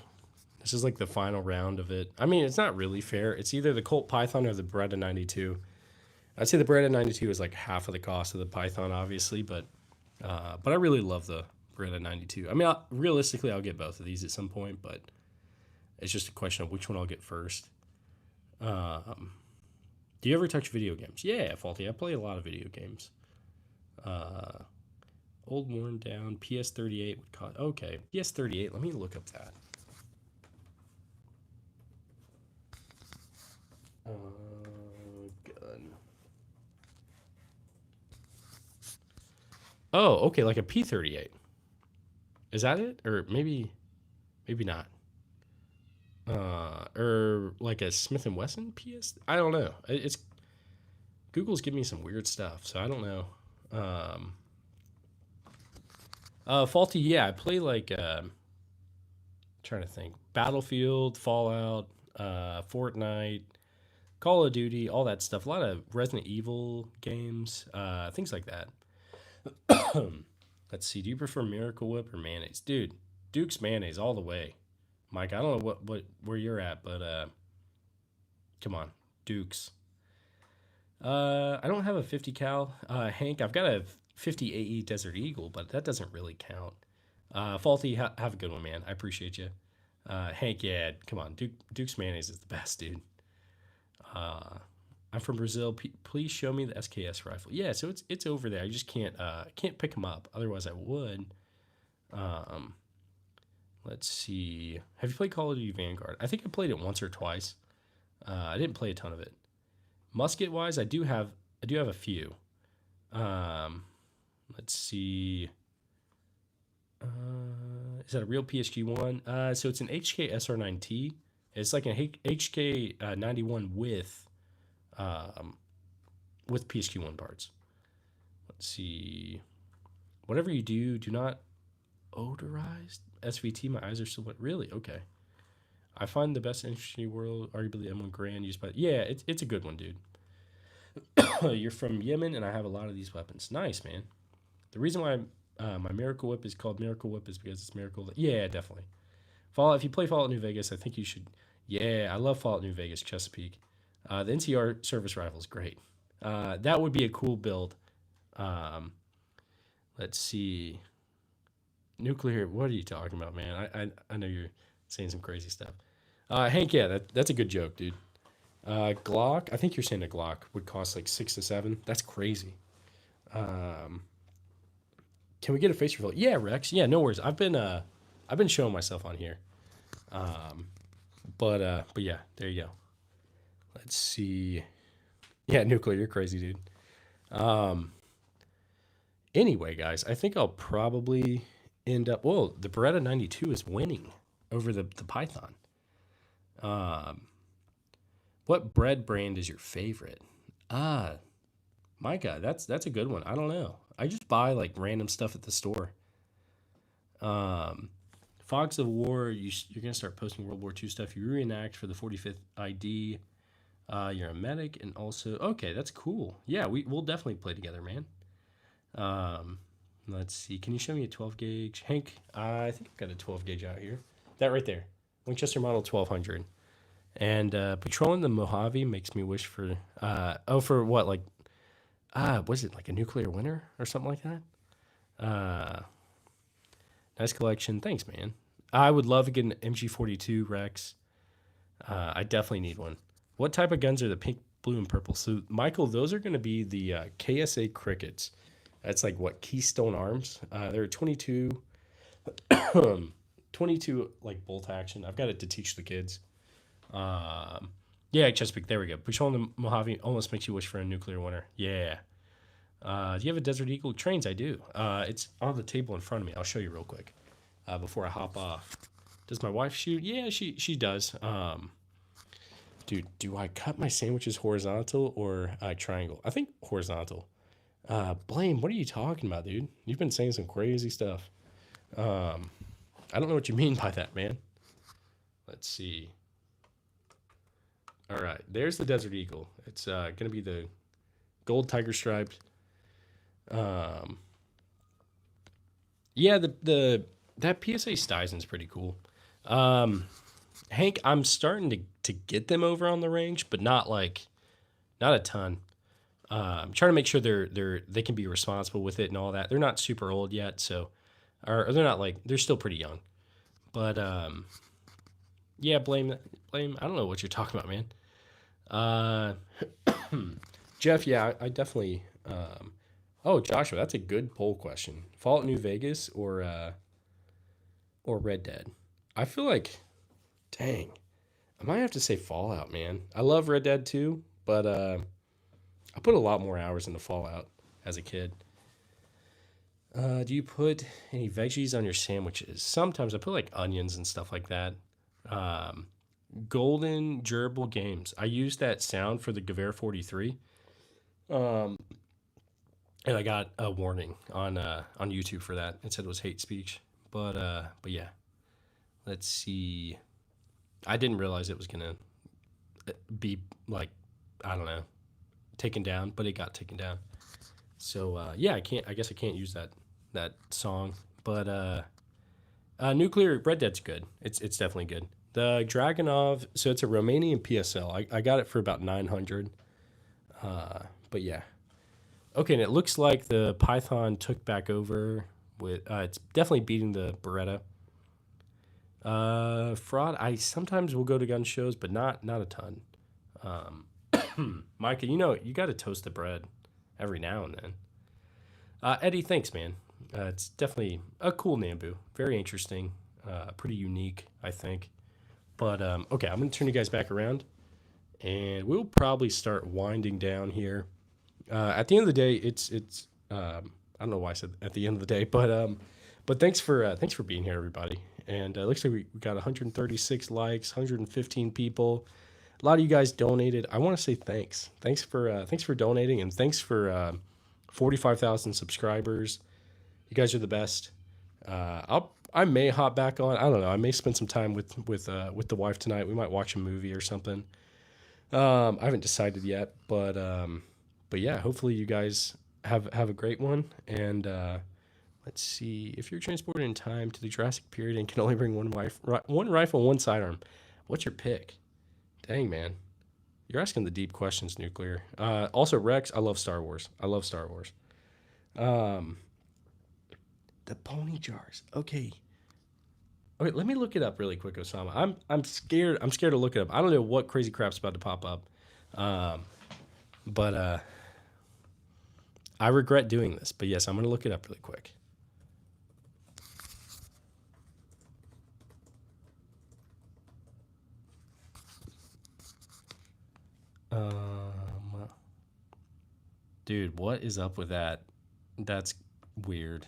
This is like the final round of it. I mean, it's not really fair. It's either the Colt Python or the Beretta 92. I'd say the Beretta 92 is like half of the cost of the Python, obviously, but I really love the Beretta 92. I mean, realistically, I'll get both of these at some point, but it's just a question of which one I'll get first. Do you ever touch video games? Yeah, Faulty. I play a lot of video games. Old worn down PS38 would cost. Okay, PS38. Let me look up that. Gun. Oh, okay, like a P38. Is that it? Or maybe not. Or like a Smith and Wesson PS. I don't know. It's Google's giving me some weird stuff, so I don't know. Faulty. Yeah, I play like. Trying to think. Battlefield, Fallout, Fortnite, Call of Duty, all that stuff. A lot of Resident Evil games, things like that. Let's see. Do you prefer Miracle Whip or mayonnaise, dude? Duke's mayonnaise all the way. Mike, I don't know where you're at, but come on, Duke's. I don't have a 50 cal. Hank, I've got a 50 AE Desert Eagle, but that doesn't really count. Faulty, have a good one, man. I appreciate you. Hank, yeah, come on. Duke's mayonnaise is the best, dude. I'm from Brazil. Please show me the SKS rifle. Yeah, so it's over there. I just can't pick them up. Otherwise, I would. Let's see. Have you played Call of Duty Vanguard? I think I played it once or twice. I didn't play a ton of it. Musket wise, I do have a few. Let's see. Is that a real PSG one? So it's an HK SR9T. It's like an HK 91 with PSG1 parts. Let's see. Whatever you do, do not odorize SVT. My eyes are still wet. Really? Okay. I find the best infantry world, arguably M1 Garand used by. Yeah, it's a good one, dude. You're from Yemen, and I have a lot of these weapons. Nice, man. The reason why my Miracle Whip is called Miracle Whip is because it's Miracle. Yeah, definitely. Fallout. If you play Fallout New Vegas, I think you should. Yeah, I love Fallout New Vegas, Chesapeake. The NCR service rifle is great. That would be a cool build. Let's see. Nuclear. What are you talking about, man? I know you're saying some crazy stuff. Hank, yeah, that's a good joke, dude. Glock. I think you're saying a Glock would cost like 6 to 7. That's crazy. Can we get a face reveal? Yeah, Rex. Yeah, no worries. I've been showing myself on here. But yeah, there you go. Let's see. Yeah, Nuclear, you're crazy, dude. Anyway, guys, I think I'll probably end up. Whoa, the Beretta 92 is winning over the Python. What bread brand is your favorite? Ah, Micah, that's a good one. I don't know. I just buy like random stuff at the store. Um, Fox of War, you're gonna start posting World War II stuff. You reenact for the 45th ID. You're a medic, and also okay, that's cool. Yeah, we'll definitely play together, man. Um, let's see. Can you show me a 12 gauge, Hank? I think I've got a 12 gauge out here. That right there, Winchester Model 1200. And patrolling the Mojave makes me wish for for what, like was it like a nuclear winter or something like that? Nice collection. Thanks, man. I would love to get an MG42 Rex. I definitely need one. What type of guns are the pink, blue, and purple? So, Michael, those are going to be the KSA Crickets. That's like what, Keystone Arms. They're 22, 22 like bolt action. I've got it to teach the kids. Yeah, Chesapeake. There we go. Patrolling the Mojave almost makes you wish for a nuclear winter. Yeah. Do you have a Desert Eagle? Trains, I do. It's on the table in front of me. I'll show you real quick before I hop off. Does my wife shoot? Yeah, she does. Dude, do I cut my sandwiches horizontal or triangle? I think horizontal. Blame, what are you talking about, dude? You've been saying some crazy stuff. I don't know what you mean by that, man. Let's see. All right, there's the Desert Eagle. It's going to be the gold tiger striped. Yeah, that PSA Steisen's pretty cool. Hank, I'm starting to get them over on the range, but not a ton. I'm trying to make sure they can be responsible with it and all that. They're not super old yet, so or they're not like they're still pretty young. But yeah, blame. I don't know what you're talking about, man. Jeff, yeah, I definitely. Oh, Joshua, that's a good poll question. Fallout New Vegas or Red Dead? I feel like, dang, I might have to say Fallout, man. I love Red Dead too, but I put a lot more hours into Fallout as a kid. Do you put any veggies on your sandwiches? Sometimes I put like onions and stuff like that. Golden Gerbil Games. I used that sound for the Gewehr 43. Um, and I got a warning on YouTube for that. It said it was hate speech. But yeah. Let's see. I didn't realize it was gonna be like, I don't know, taken down, but it got taken down. So yeah, I guess I can't use that song. But Nuclear Red Dead's good. It's definitely good. The Dragonov, so it's a Romanian PSL. I got it for about 900. But yeah. Okay, and it looks like the Python took back over with. It's definitely beating the Beretta. Fraud. I sometimes will go to gun shows, but not a ton. Micah, you got to toast the bread every now and then. Eddie, thanks, man. It's definitely a cool Nambu. Very interesting. Pretty unique, I think. But okay, I'm gonna turn you guys back around, and we'll probably start winding down here. At the end of the day, it's I don't know why I said at the end of the day, but thanks for being here, everybody. And looks like we got 136 likes, 115 people. A lot of you guys donated. I want to say thanks. Thanks for donating, and thanks for 45,000 subscribers. You guys are the best. I may hop back on. I don't know. I may spend some time with the wife tonight. We might watch a movie or something. I haven't decided yet, but yeah. Hopefully you guys have a great one. And let's see. If you're transported in time to the Jurassic period and can only bring one rifle, one sidearm, what's your pick? Dang, man. You're asking the deep questions, Nuclear. Also, Rex, I love Star Wars. The pony jars. Okay. Okay, let me look it up really quick, Osama. I'm scared. I'm scared to look it up. I don't know what crazy crap's about to pop up. But I regret doing this. But yes, I'm gonna look it up really quick. Dude, what is up with that? That's weird.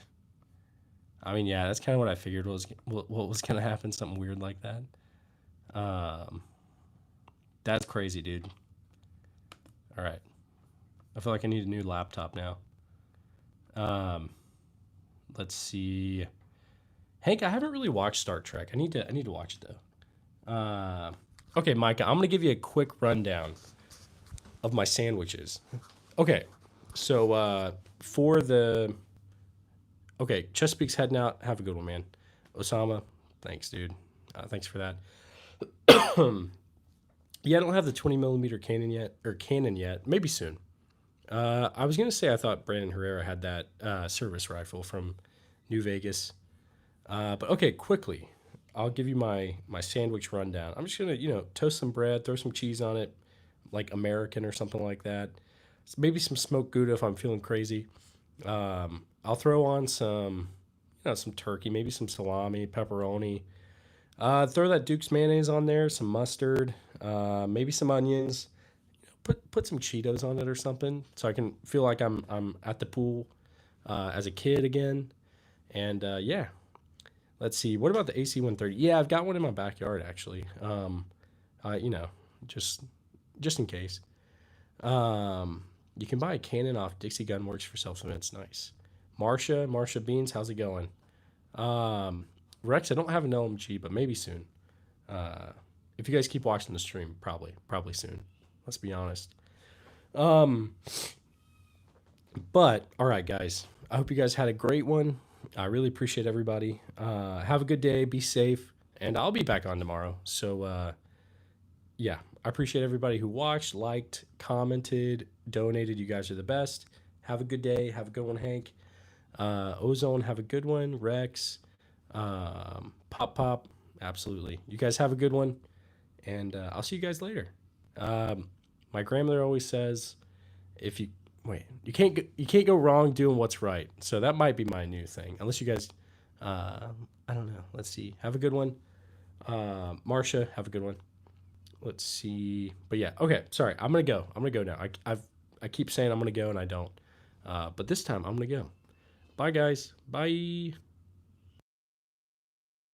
I mean, yeah, that's kind of what I figured what was gonna happen. Something weird like that. Um, That's crazy, dude. All right. I feel like I need a new laptop now. Let's see. Hank, I haven't really watched Star Trek. I need to watch it though. Okay, Micah, I'm gonna give you a quick rundown of my sandwiches. Okay, so for the Chesapeake's heading out. Have a good one, man. Osama, thanks, dude. Thanks for that. Yeah, I don't have the 20 millimeter cannon yet. Maybe soon. I was gonna say I thought Brandon Herrera had that service rifle from New Vegas. But okay, quickly, I'll give you my sandwich rundown. I'm just gonna toast some bread, throw some cheese on it, like American or something like that. Maybe some smoked Gouda if I'm feeling crazy. I'll throw on some turkey, maybe some salami, pepperoni. Throw that Duke's mayonnaise on there, some mustard, maybe some onions. Put some Cheetos on it or something, so I can feel like I'm at the pool as a kid again. And yeah, let's see. What about the AC-130? Yeah, I've got one in my backyard actually. You know, just in case. You can buy a cannon off Dixie Gun Works for self-defense. Nice. Marsha Beans, how's it going? Rex, I don't have an LMG, but maybe soon. If you guys keep watching the stream, probably soon. Let's be honest. But all right, guys. I hope you guys had a great one. I really appreciate everybody. Have a good day. Be safe, and I'll be back on tomorrow. So yeah, I appreciate everybody who watched, liked, commented, donated. You guys are the best. Have a good day. Have a good one, Hank. Ozone, have a good one. Rex, Pop, absolutely. You guys have a good one, and I'll see you guys later. My grandmother always says, if you you can't go wrong doing what's right. So that might be my new thing, unless you guys, I don't know. Let's see. Have a good one. Marsha, have a good one. Let's see. But yeah, okay. Sorry, I'm gonna go now. I keep saying I'm gonna go and I don't. But this time I'm gonna go. Bye, guys. Bye.